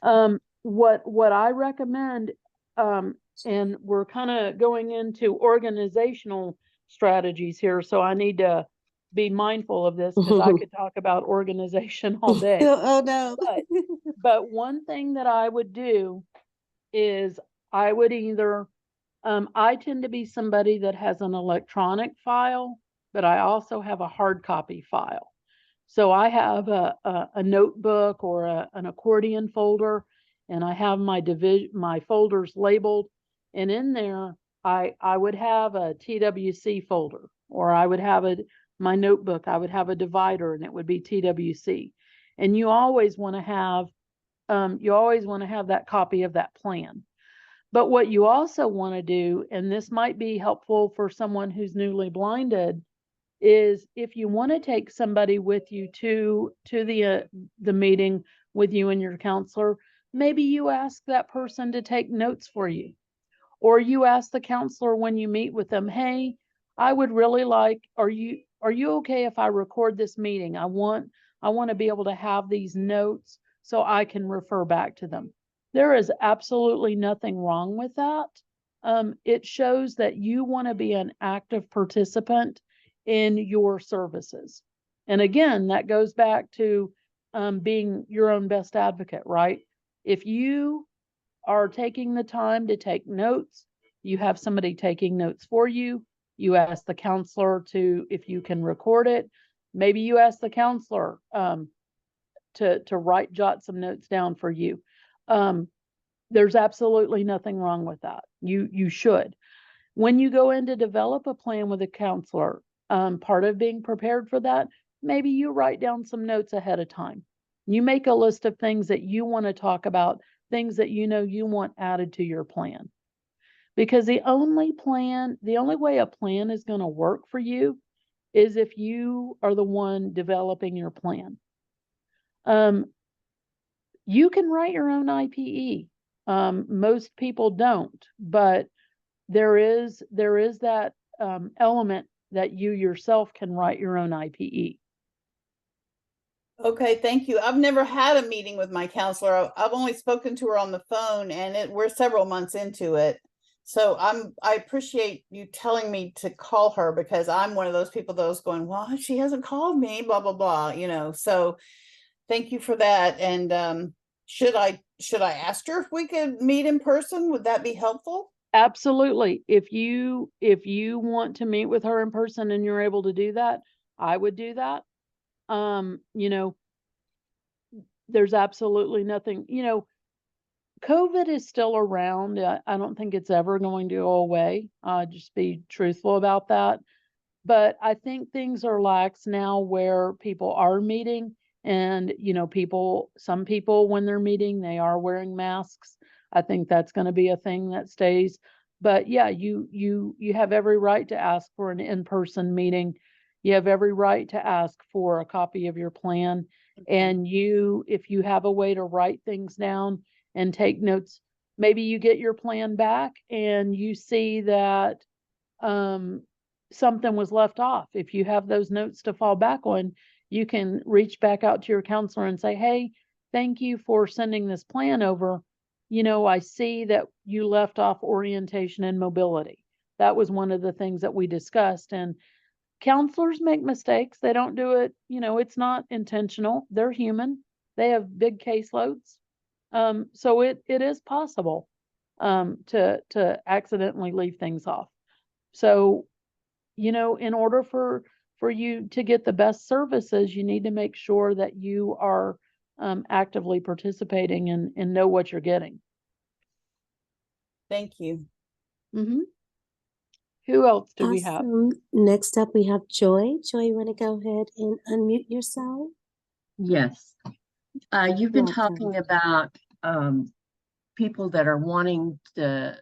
Mhm. What I recommend, and we're kind of going into organizational strategies here, so I need to be mindful of this because I could talk about organization all day. Oh, no. But one thing that I would do is I would either, I tend to be somebody that has an electronic file, but I also have a hard copy file. So I have a notebook or an accordion folder, and I have my folders labeled. And in there, I would have a TWC folder, or I would have my notebook, I would have a divider, and it would be TWC. And you always want to have that copy of that plan. But what you also want to do, and this might be helpful for someone who's newly blinded, is if you want to take somebody with you to the meeting with you and your counselor, maybe you ask that person to take notes for you, or you ask the counselor when you meet with them, hey, I would really like, are you okay if I record this meeting? I want to be able to have these notes so I can refer back to them. There is absolutely nothing wrong with that. It shows that you want to be an active participant in your services. And again, that goes back to being your own best advocate, right? If you are taking the time to take notes, you have somebody taking notes for you, you ask the counselor if you can record it. Maybe you ask the counselor to jot some notes down for you. There's absolutely nothing wrong with that. You should. When you go in to develop a plan with a counselor, part of being prepared for that, maybe you write down some notes ahead of time. You make a list of things that you want to talk about, things that you want added to your plan. Because the only way a plan is going to work for you is if you are the one developing your plan. You can write your own IPE. Most people don't, but there is that element that you yourself can write your own IPE. Okay, thank you. I've never had a meeting with my counselor. I've only spoken to her on the phone, and we're several months into it. So I appreciate you telling me to call her, because I'm one of those people that was going, well, she hasn't called me, blah, blah, blah, so thank you for that. And should I ask her if we could meet in person? Would that be helpful? Absolutely. If you want to meet with her in person and you're able to do that, I would do that. There's absolutely nothing, COVID is still around. I don't think it's ever going to go away. Just be truthful about that. But I think things are lax now where people are meeting, and, some people, when they're meeting, they are wearing masks. I think that's going to be a thing that stays. But yeah, you have every right to ask for an in-person meeting. You have every right to ask for a copy of your plan. And if you have a way to write things down and take notes, maybe you get your plan back and you see that something was left off. If you have those notes to fall back on, you can reach back out to your counselor and say, hey, thank you for sending this plan over. I see that you left off orientation and mobility. That was one of the things that we discussed. And counselors make mistakes. They don't do it, it's not intentional. They're human. They have big caseloads. So it is possible to accidentally leave things off. So, in order for you to get the best services, you need to make sure that you are actively participating and know what you're getting. Thank you. Mm-hmm. Who else do we have? Awesome. Next up, we have Joy. Joy, you want to go ahead and unmute yourself? Yes. You've been Welcome. talking about people that are wanting to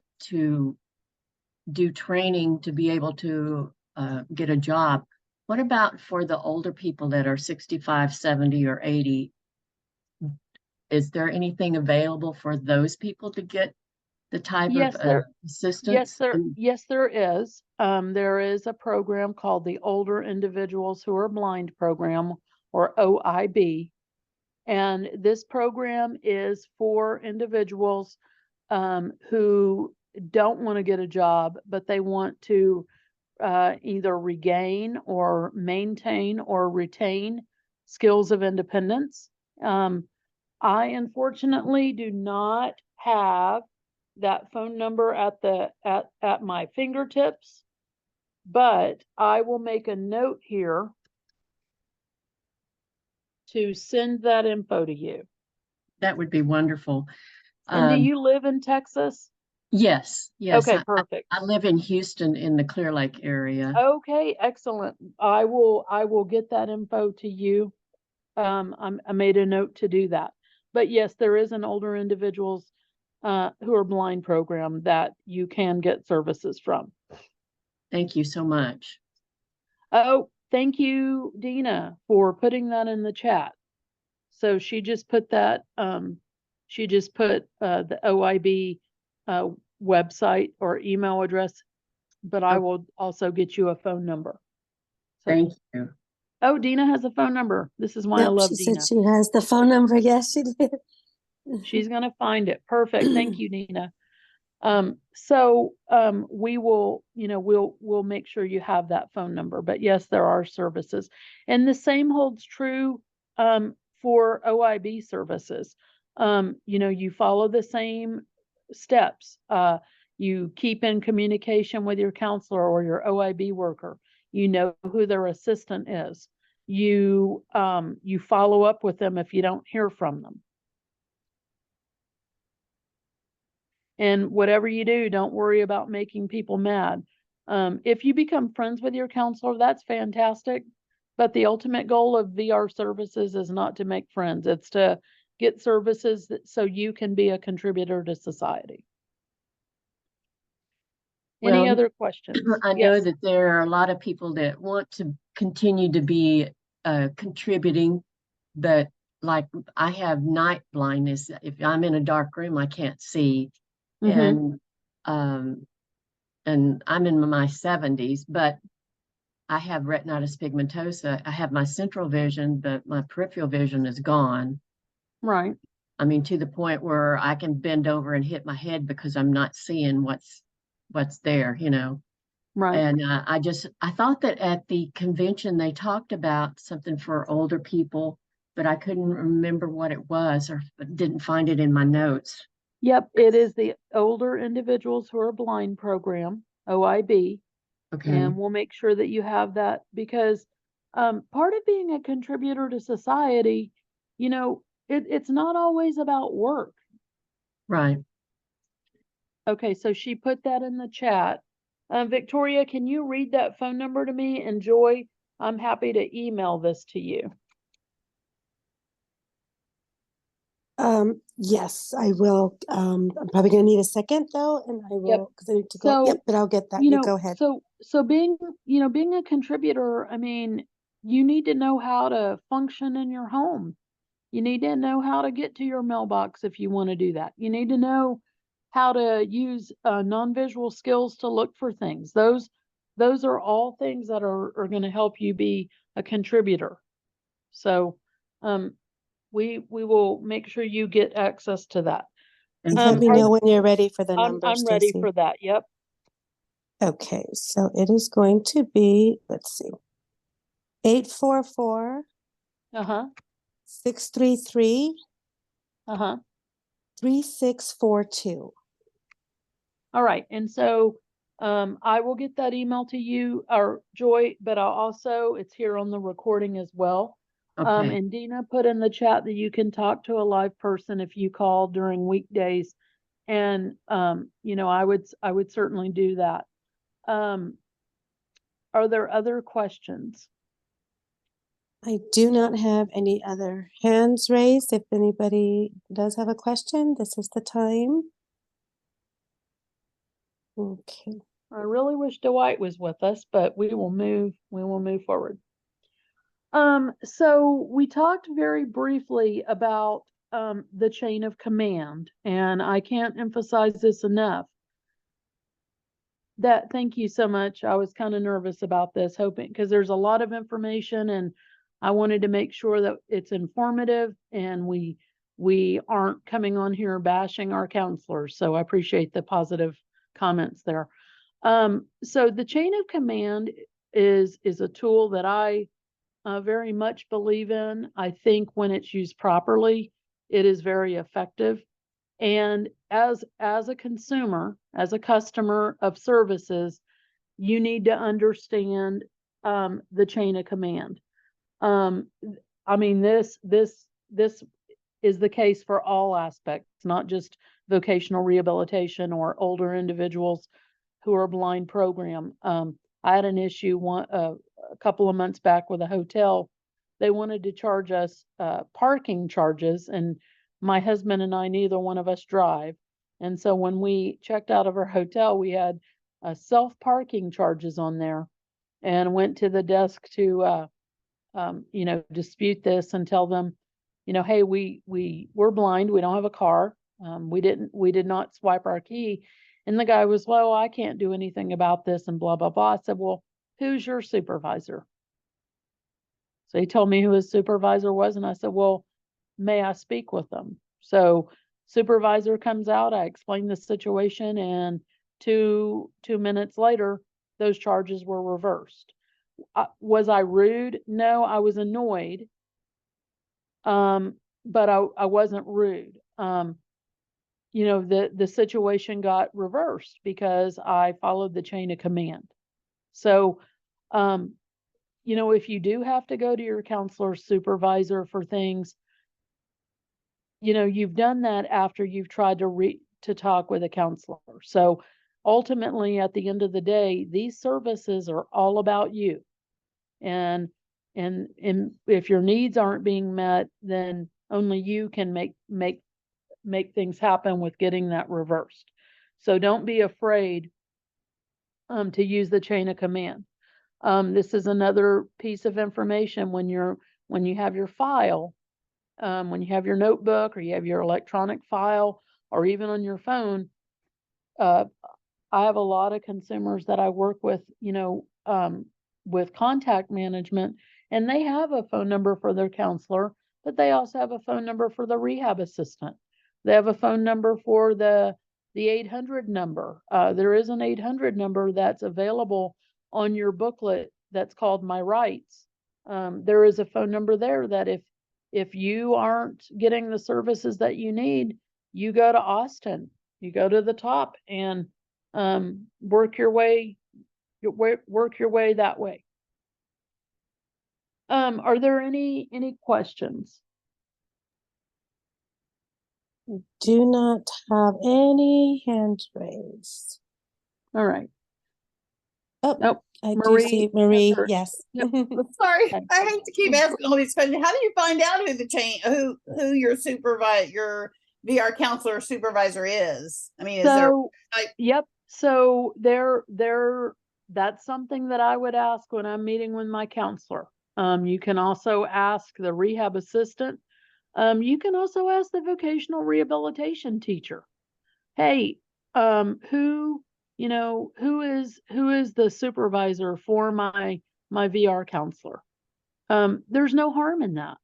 do training to be able to get a job. What about for the older people that are 65, 70, or 80? Is there anything available for those people to get the type Yes, of there. assistance? Yes, there is. There is a program called the Older Individuals Who Are Blind Program, or OIB. And this program is for individuals who don't want to get a job, but they want to either regain or maintain or retain skills of independence. I unfortunately do not have that phone number at my fingertips, but I will make a note here to send that info to you. That would be wonderful. And do you live in Texas? Yes, yes. Okay, perfect. I live in Houston in the Clear Lake area. Okay, excellent. I will get that info to you. I made a note to do that. But yes, there is an older individuals who are blind program that you can get services from. Thank you so much. Oh, thank you, Dina, for putting that in the chat. So she just put that, she just put the OIB website or email address, but I will also get you a phone number. So, Thank you. oh, Dina has a phone number. This is why I Yep, love she Dina. said she has the phone number. Yes, she did. She's going to find it. Perfect. Thank you, Dina. We will, we'll make sure you have that phone number, but yes, there are services. And the same holds true, for OIB services. You follow the same steps. You keep in communication with your counselor or your OIB worker. You know who their assistant is. You follow up with them if you don't hear from them. And whatever you do, don't worry about making people mad. If you become friends with your counselor, that's fantastic. But the ultimate goal of VR services is not to make friends. It's to get services so you can be a contributor to society. Any Well, other questions? I know Yes. that there are a lot of people that want to continue to be contributing, but like I have night blindness. If I'm in a dark room, I can't see. Mhm. And I'm in my 70s, but I have retinitis pigmentosa. I have my central vision, but my peripheral vision is gone. Right. I mean, to the point where I can bend over and hit my head because I'm not seeing what's there, Right. And I thought that at the convention they talked about something for older people, but I couldn't remember what it was or didn't find it in my notes. Yep. It is the Older Individuals Who Are Blind program, OIB. Okay. And we'll make sure that you have that, because part of being a contributor to society, it's not always about work. Right. Okay, so she put that in the chat. Victoria, can you read that phone number to me? And Joy, I'm happy to email this to you. Yes, I will. I'm probably gonna need a second though, and I will, because I need to go. Yep, but I'll get that. You go ahead. So being a contributor, I mean, you need to know how to function in your home. You need to know how to get to your mailbox if you want to do that. You need to know how to use non-visual skills to look for things. Those are all things that are going to help you be a contributor. So we will make sure you get access to that. And let me know when you're ready for the numbers. I'm ready Stacie. for that. Yep. Okay, so it is going to be, let's see, 844 Uh-huh. 633 Uh-huh. 3642. All right. And so I will get that email to you, or Joy, but it's here on the recording as well. Okay, And Dina put in the chat that you can talk to a live person if you call during weekdays. And, you know, I would certainly do that. Are there other questions? I do not have any other hands raised. If anybody does have a question, this is the time. Okay. I really wish Dwight was with us, but we will move forward. So we talked very briefly about the chain of command, and I can't emphasize this enough. Thank you so much. I was kind of nervous about this, hoping, because there's a lot of information and I wanted to make sure that it's informative and we aren't coming on here bashing our counselors. So I appreciate the positive comments there. So the chain of command is a tool that I very much believe in. I think when it's used properly, it is very effective. And as a consumer, as a customer of services, you need to understand the chain of command. I mean, this is the case for all aspects, not just vocational rehabilitation or older individuals who are blind program. I had an issue a couple of months back with a hotel. They wanted to charge us parking charges, and my husband and I, neither one of us drive. And so when we checked out of our hotel, we had self-parking charges on there, and went to the desk to you know, dispute this and tell them, you know, hey, we're blind, we don't have a car, we did not swipe our key. And the guy was, well, I can't do anything about this and blah, blah, blah. I said, well, who's your supervisor? So he told me who his supervisor was, and I said, well, may I speak with them? So supervisor comes out, I explained the situation, and two minutes later, those charges were reversed. Was I rude? No, I was annoyed. But I wasn't rude. You know, the situation got reversed because I followed the chain of command. So, you know, if you do have to go to your counselor supervisor for things, you know, you've done that after you've tried to talk with a counselor. So ultimately, at the end of the day, these services are all about you. And if your needs aren't being met, then only you can make things happen with getting that reversed. So don't be afraid to use the chain of command. This is another piece of information when you have your file, when you have your notebook or you have your electronic file or even on your phone. I have a lot of consumers that I work with, you know, with contact management, and they have a phone number for their counselor, but they also have a phone number for the rehab assistant. They have a phone number for the 800 number. There is an 800 number that's available on your booklet that's called My Rights. There is a phone number there that if you aren't getting the services that you need, you go to Austin, you go to the top and work your way that way. Are there any questions? Do not have any hands raised. All right. Oh, Nope. I do Marie see Marie. answered. Yes. Yep. Sorry, Okay. I hate to keep asking all these questions. How do you find out who your your VR counselor or supervisor is? I mean, is there So, yep. So that's something that I would ask when I'm meeting with my counselor. You can also ask the rehab assistant. You can also ask the vocational rehabilitation teacher. Hey, who is the supervisor for my VR counselor? There's no harm in that.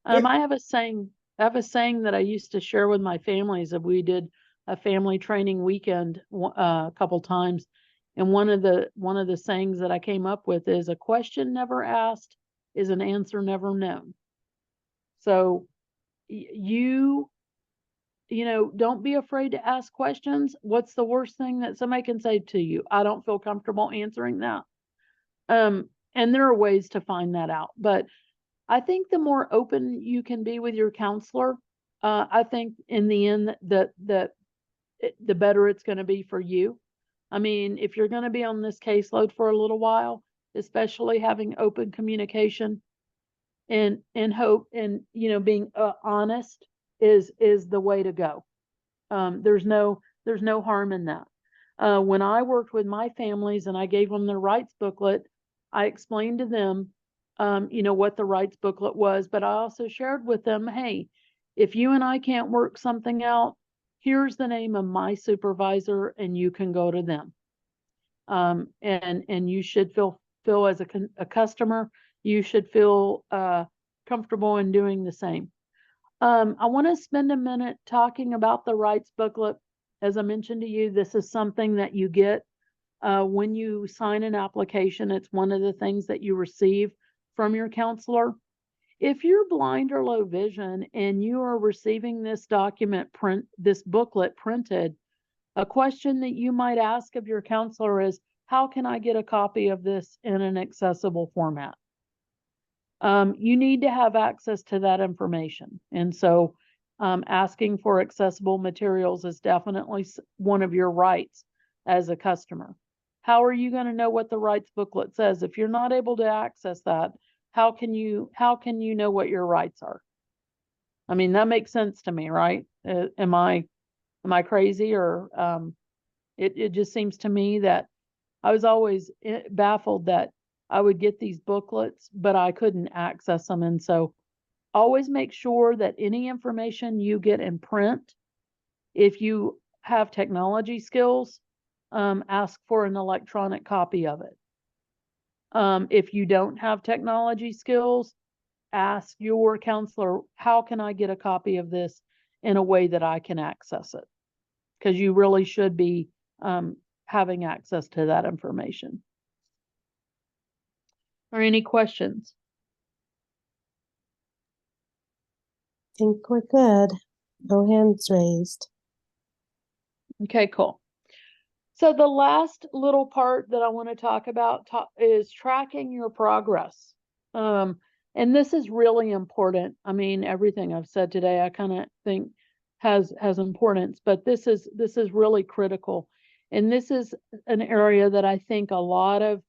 I have a saying that I used to share with my families that we did a family training weekend a couple times. And one of the sayings that I came up with is a question never asked is an answer never known. So you know, don't be afraid to ask questions. What's the worst thing that somebody can say to you? I don't feel comfortable answering that. And there are ways to find that out, but I think the more open you can be with your counselor, I think in the end the better it's going to be for you. I mean, if you're going to be on this caseload for a little while, especially having open communication and hope and, you know, being honest is the way to go. There's no harm in that. When I worked with my families and I gave them their rights booklet, I explained to them, you know, what the rights booklet was, but I also shared with them, hey, if you and I can't work something out, here's the name of my supervisor and you can go to them. And you should feel as a customer, you should feel comfortable in doing the same. I want to spend a minute talking about the rights booklet. As I mentioned to you, this is something that you get when you sign an application. It's one of the things that you receive from your counselor. If you're blind or low vision and you are receiving this this booklet printed, a question that you might ask of your counselor is, how can I get a copy of this in an accessible format? You need to have access to that information. And so asking for accessible materials is definitely one of your rights as a customer. How are you going to know what the rights booklet says? If you're not able to access that, how can you know what your rights are? I mean, that makes sense to me, right? Am I crazy? Or it just seems to me that I was always baffled that I would get these booklets, but I couldn't access them. And so always make sure that any information you get in print, if you have technology skills, ask for an electronic copy of it. If you don't have technology skills, ask your counselor, how can I get a copy of this in a way that I can access it? Because you really should be having access to that information. Are any questions? I think we're good. No hands raised. Okay, cool. So the last little part that I want to talk about is tracking your progress. And this is really important. I mean, everything I've said today, I kind of think has importance, but this is really critical. And this is an area that I think a lot of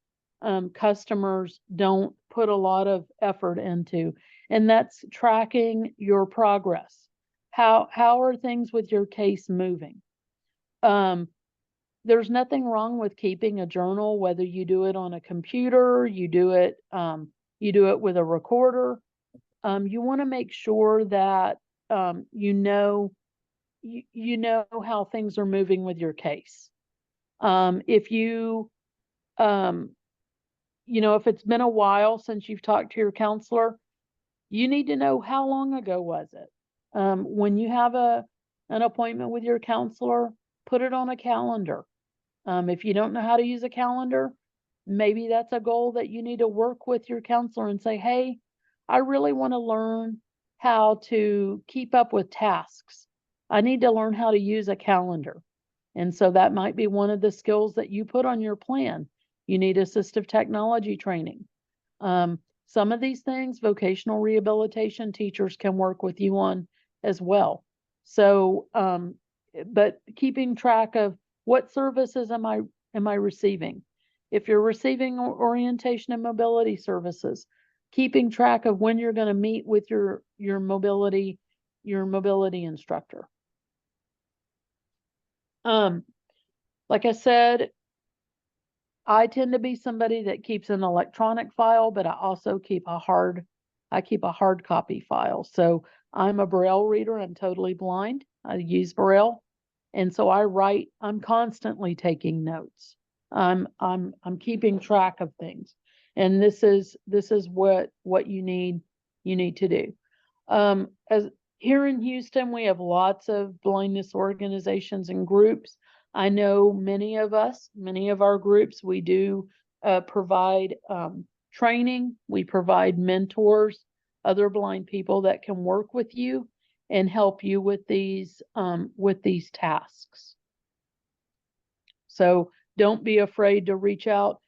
customers don't put a lot of effort into, and that's tracking your progress. How are things with your case moving? There's nothing wrong with keeping a journal, whether you do it on a computer, you do it with a recorder. You want to make sure that you know how things are moving with your case. If you if it's been a while since you've talked to your counselor, you need to know, how long ago was it? When you have an appointment with your counselor, put it on a calendar. If you don't know how to use a calendar, maybe that's a goal that you need to work with your counselor and say, hey, I really want to learn how to keep up with tasks. I need to learn how to use a calendar. And so that might be one of the skills that you put on your plan. You need assistive technology training. Some of these things, vocational rehabilitation teachers can work with you on as well. So, but keeping track of what services am I receiving? If you're receiving orientation and mobility services, keeping track of when you're going to meet with your mobility instructor. Like I said, I tend to be somebody that keeps an electronic file, but I also keep a hard copy file. So I'm a Braille reader. I'm totally blind. I use Braille. And so I'm constantly taking notes. I'm keeping track of things. And this is what you need to do. As here in Houston, we have lots of blindness organizations and groups. I know many of our groups, we do provide training. We provide mentors, other blind people that can work with you and help you with these tasks. So don't be afraid to reach out.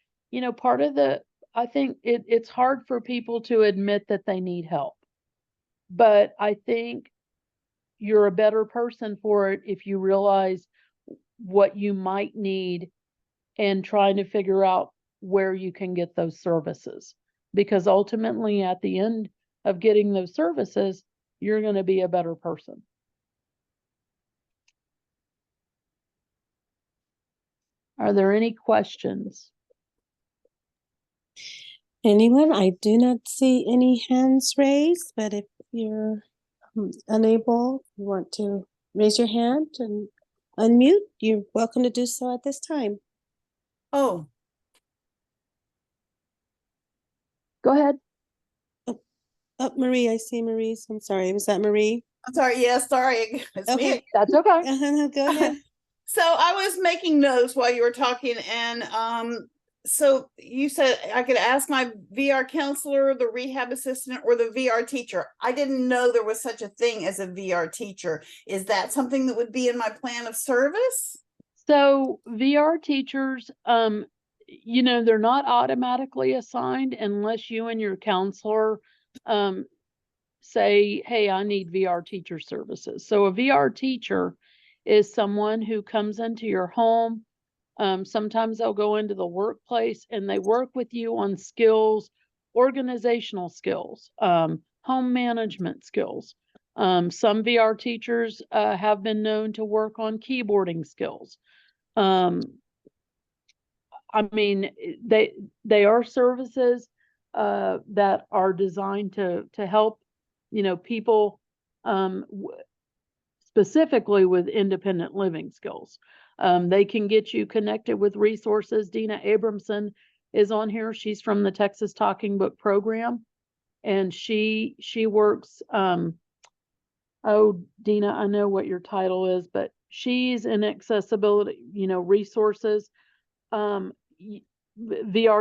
Part of the I think it's hard for people to admit that they need help. But I think you're a better person for it if you realize what you might need and trying to figure out where you can get those services. Because ultimately, at the end of getting those services, you're going to be a better person. Are there any questions? Anyone? I do not see any hands raised, but if you're unable, you want to raise your hand and unmute, you're welcome to do so at this time. Oh, Go ahead. Oh, Marie, I see Marie's. I'm sorry. Was that Marie? I'm sorry. Yeah, sorry. It's me Okay. again. That's okay. Go ahead. So I was making notes while you were talking, and so you said I could ask my VR counselor, the rehab assistant, or the VR teacher. I didn't know there was such a thing as a VR teacher. Is that something that would be in my plan of service? So VR teachers, you know, they're not automatically assigned unless you and your counselor say, hey, I need VR teacher services. So a VR teacher is someone who comes into your home. Sometimes they'll go into the workplace and they work with you on skills, organizational skills, home management skills. Some VR teachers have been known to work on keyboarding skills. I mean, they are services that are designed to help, you know, people specifically with independent living skills. They can get you connected with resources. Dina Abramson is on here. She's from the Texas Talking Book Program, and she works. Oh, Dina, I know what your title is, but she's in accessibility, you know, resources. VR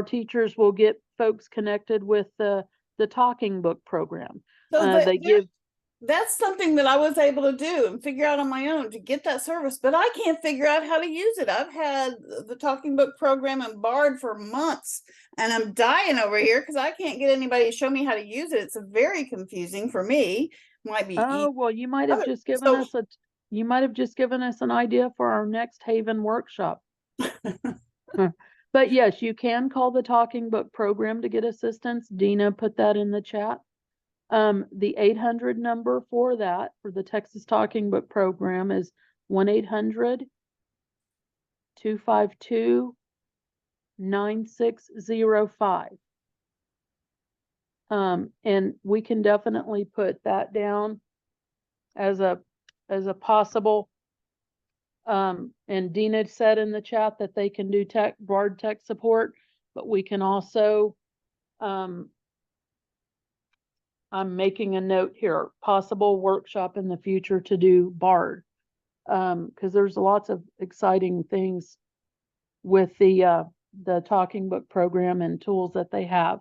teachers will get folks connected with the Talking Book Program. So They give. that's something that I was able to do and figure out on my own to get that service, but I can't figure out how to use it. I've had the Talking Book Program and Bard for months, and I'm dying over here because I can't get anybody to show me how to use it. It's very confusing for me. Might be Oh, well, you might have just given so- us you might have just given us an idea for our next HAVIN workshop. But yes, you can call the Talking Book Program to get assistance. Dina put that in the chat. The 800 number for that, for the Texas Talking Book Program, is 1-800-252-9605. And we can definitely put that down as a possible. And Dina said in the chat that they can do Bard tech support, but we can also, I'm making a note here, possible workshop in the future to do Bard. Because there's lots of exciting things with the Talking Book Program and tools that they have.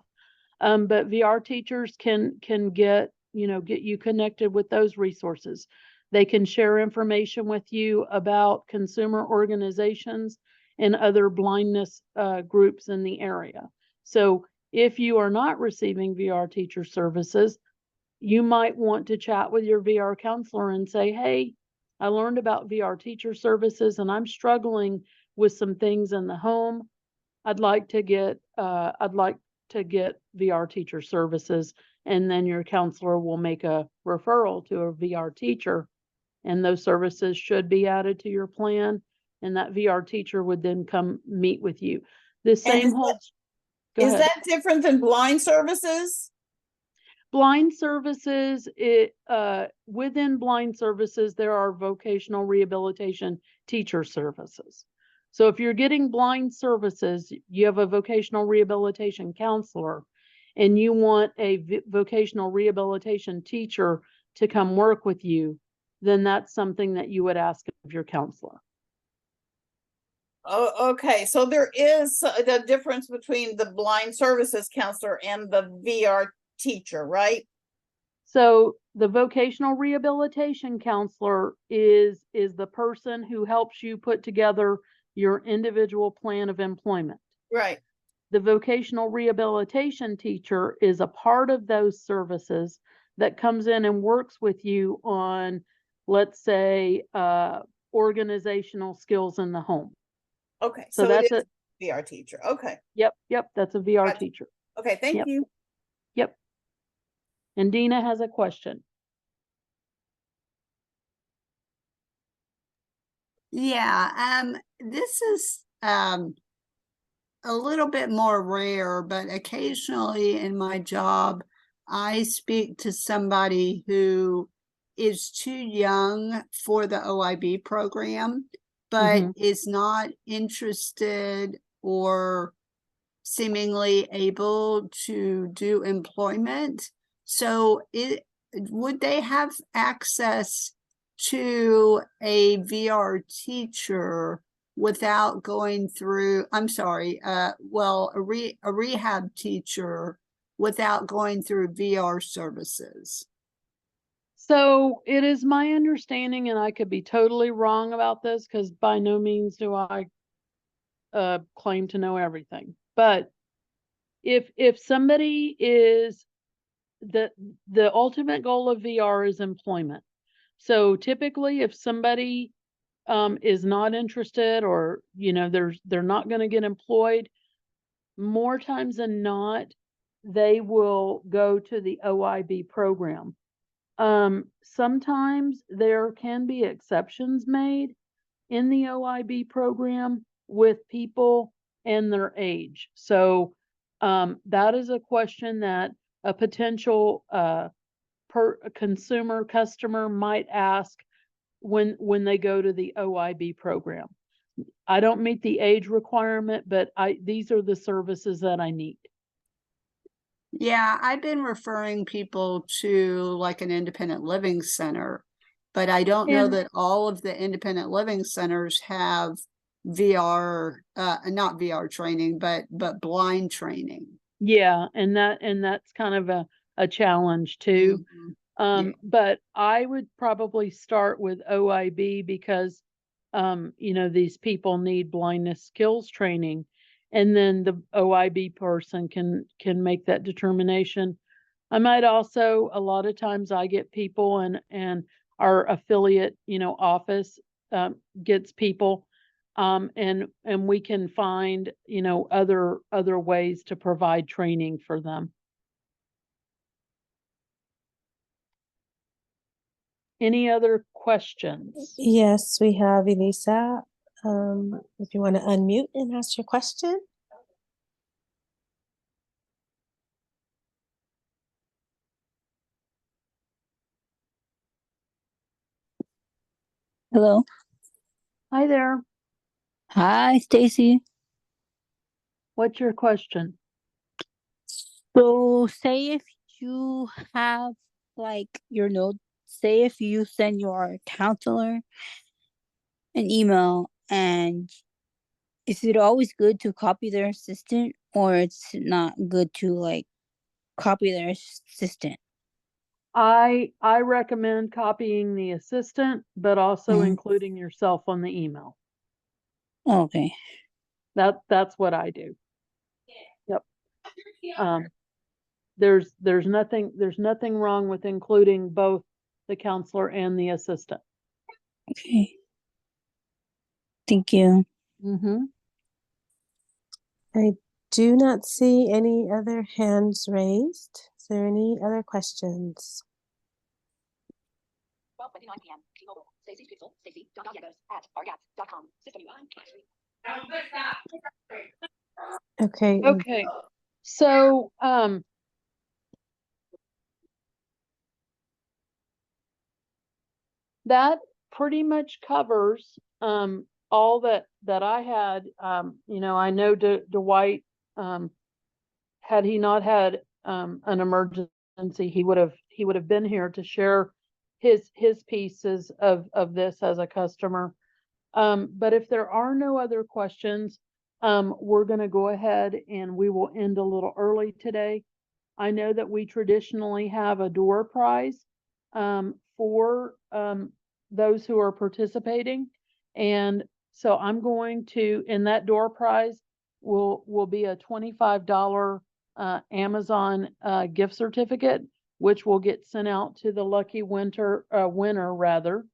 But VR teachers can get you connected with those resources. They can share information with you about consumer organizations and other blindness groups in the area. So if you are not receiving VR teacher services, you might want to chat with your VR counselor and say, hey, I learned about VR teacher services and I'm struggling with some things in the home. I'd like to get VR teacher services, and then your counselor will make a referral to a VR teacher, and those services should be added to your plan, and that VR teacher would then come meet with you. The same holds. Go is ahead. that different than blind services? Blind services, within blind services, there are vocational rehabilitation teacher services. So if you're getting blind services, you have a vocational rehabilitation counselor, and you want a vocational rehabilitation teacher to come work with you, then that's something that you would ask of your counselor. Oh, okay. So there is the difference between the blind services counselor and the VR teacher, right? So the vocational rehabilitation counselor is the person who helps you put together your individual plan of employment. Right. The vocational rehabilitation teacher is a part of those services that comes in and works with you on, let's say, organizational skills in the home. Okay, So so it that's is a, VR teacher. Okay, yep, that's a VR Gotcha. teacher. okay, thank Yep. you. Yep. And Dina has a question. Yeah, this is a little bit more rare, but occasionally in my job, I speak to somebody who is too young for the OIB program, but Mhm. is not interested or seemingly able to do employment. So would they have access to a VR teacher without going through, I'm sorry, a rehab teacher without going through VR services? So it is my understanding, and I could be totally wrong about this because by no means do I claim to know everything. But if somebody is the ultimate goal of VR is employment. So typically, if somebody is not interested, or they're not going to get employed, more times than not, they will go to the OIB program. Sometimes there can be exceptions made in the OIB program with people and their age. So that is a question that a potential consumer customer might ask when they go to the OIB program. I don't meet the age requirement, but these are the services that I need. Yeah, I've been referring people to like an independent living center, but I don't know And that all of the independent living centers have VR, not VR training, but blind training. yeah, and that's kind of a challenge too. Mhm. Yeah. But I would probably start with OIB because these people need blindness skills training, and then the OIB person can make that determination. I might also, a lot of times I get people, and our affiliate, office gets people, and we can find, other ways to provide training for them. Any other questions? Yes, we have Elisa. If you want to unmute and ask your question. Hello. Hi there. Hi, Stacy. What's your question? So, say if you have like your note, say if you send your counselor an email, and is it always good to copy their assistant, or it's not good to like copy their assistant? I recommend copying the assistant, but also Mhm. including yourself on the email. Okay. That's what I do. Yep. There's nothing wrong with including both the counselor and the assistant. Okay. Thank you. Mm-hmm. I do not see any other hands raised. Is there any other questions? 12:29 p.m. T-Mobile. Stacie Gallegos@rgap.com. System UI. Okay. Okay. So that pretty much covers all that I had. I know Dwight, had he not had an emergency, he would have been here to share his pieces of this as a customer. But if there are no other questions, we're going to go ahead and we will end a little early today. I know that we traditionally have a door prize for those who are participating. And so I'm going to, in that door prize, will be a $25 Amazon gift certificate, which will get sent out to the lucky winner rather.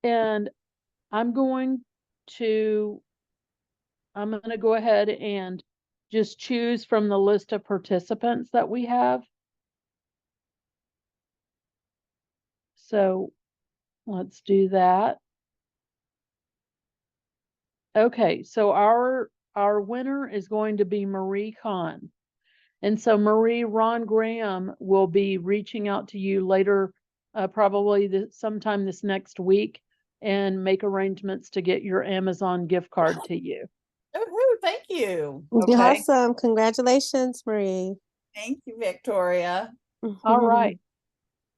And I'm going to go ahead and just choose from the list of participants that we have. So let's do that. Okay, so our winner is going to be Marie Kahn. And so Marie, Ron Graham will be reaching out to you later, probably sometime this next week, and make arrangements to get your Amazon gift card to you. Oh, thank you. Okay. Awesome. Congratulations, Marie. Thank you, Victoria. All right.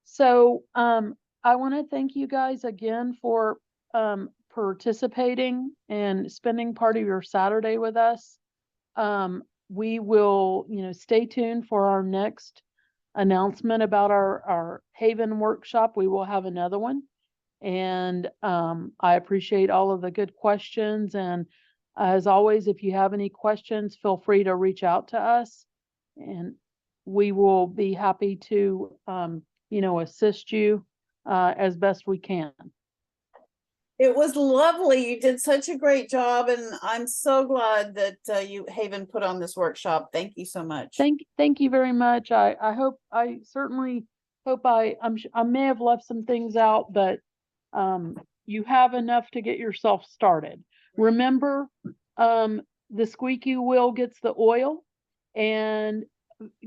So I want to thank you guys again for participating and spending part of your Saturday with us. We will, stay tuned for our next announcement about our HAVIN workshop. We will have another one. And I appreciate all of the good questions. And as always, if you have any questions, feel free to reach out to us. And we will be happy to, assist you as best we can. It was lovely. You did such a great job, and I'm so glad that HAVIN put on this workshop. Thank you so much. Thank you very much. I certainly hope I may have left some things out, but you have enough to get yourself started. Remember, the squeaky wheel gets the oil, and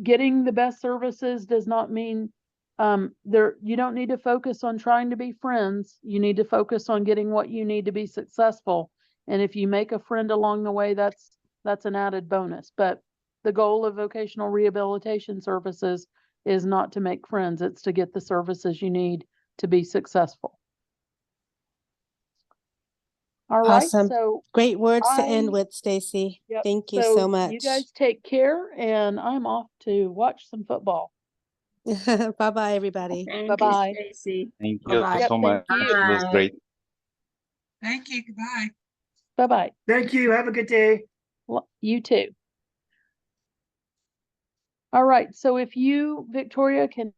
getting the best services does not mean you don't need to focus on trying to be friends. You need to focus on getting what you need to be successful. And if you make a friend along the way, that's an added bonus. But the goal of vocational rehabilitation services is not to make friends. It's to get the services you need to be successful. All right. Awesome. So great words to end with, Stacie. Yep. Thank you so much. You guys take care, and I'm off to watch some football. Bye-bye, everybody. Bye-bye. Stacie. Thank you Bye-bye. so much. Thank you. It was great. Thank you. Goodbye. Bye-bye. Thank you. Have a good day. You too. All right. So if you, Victoria, can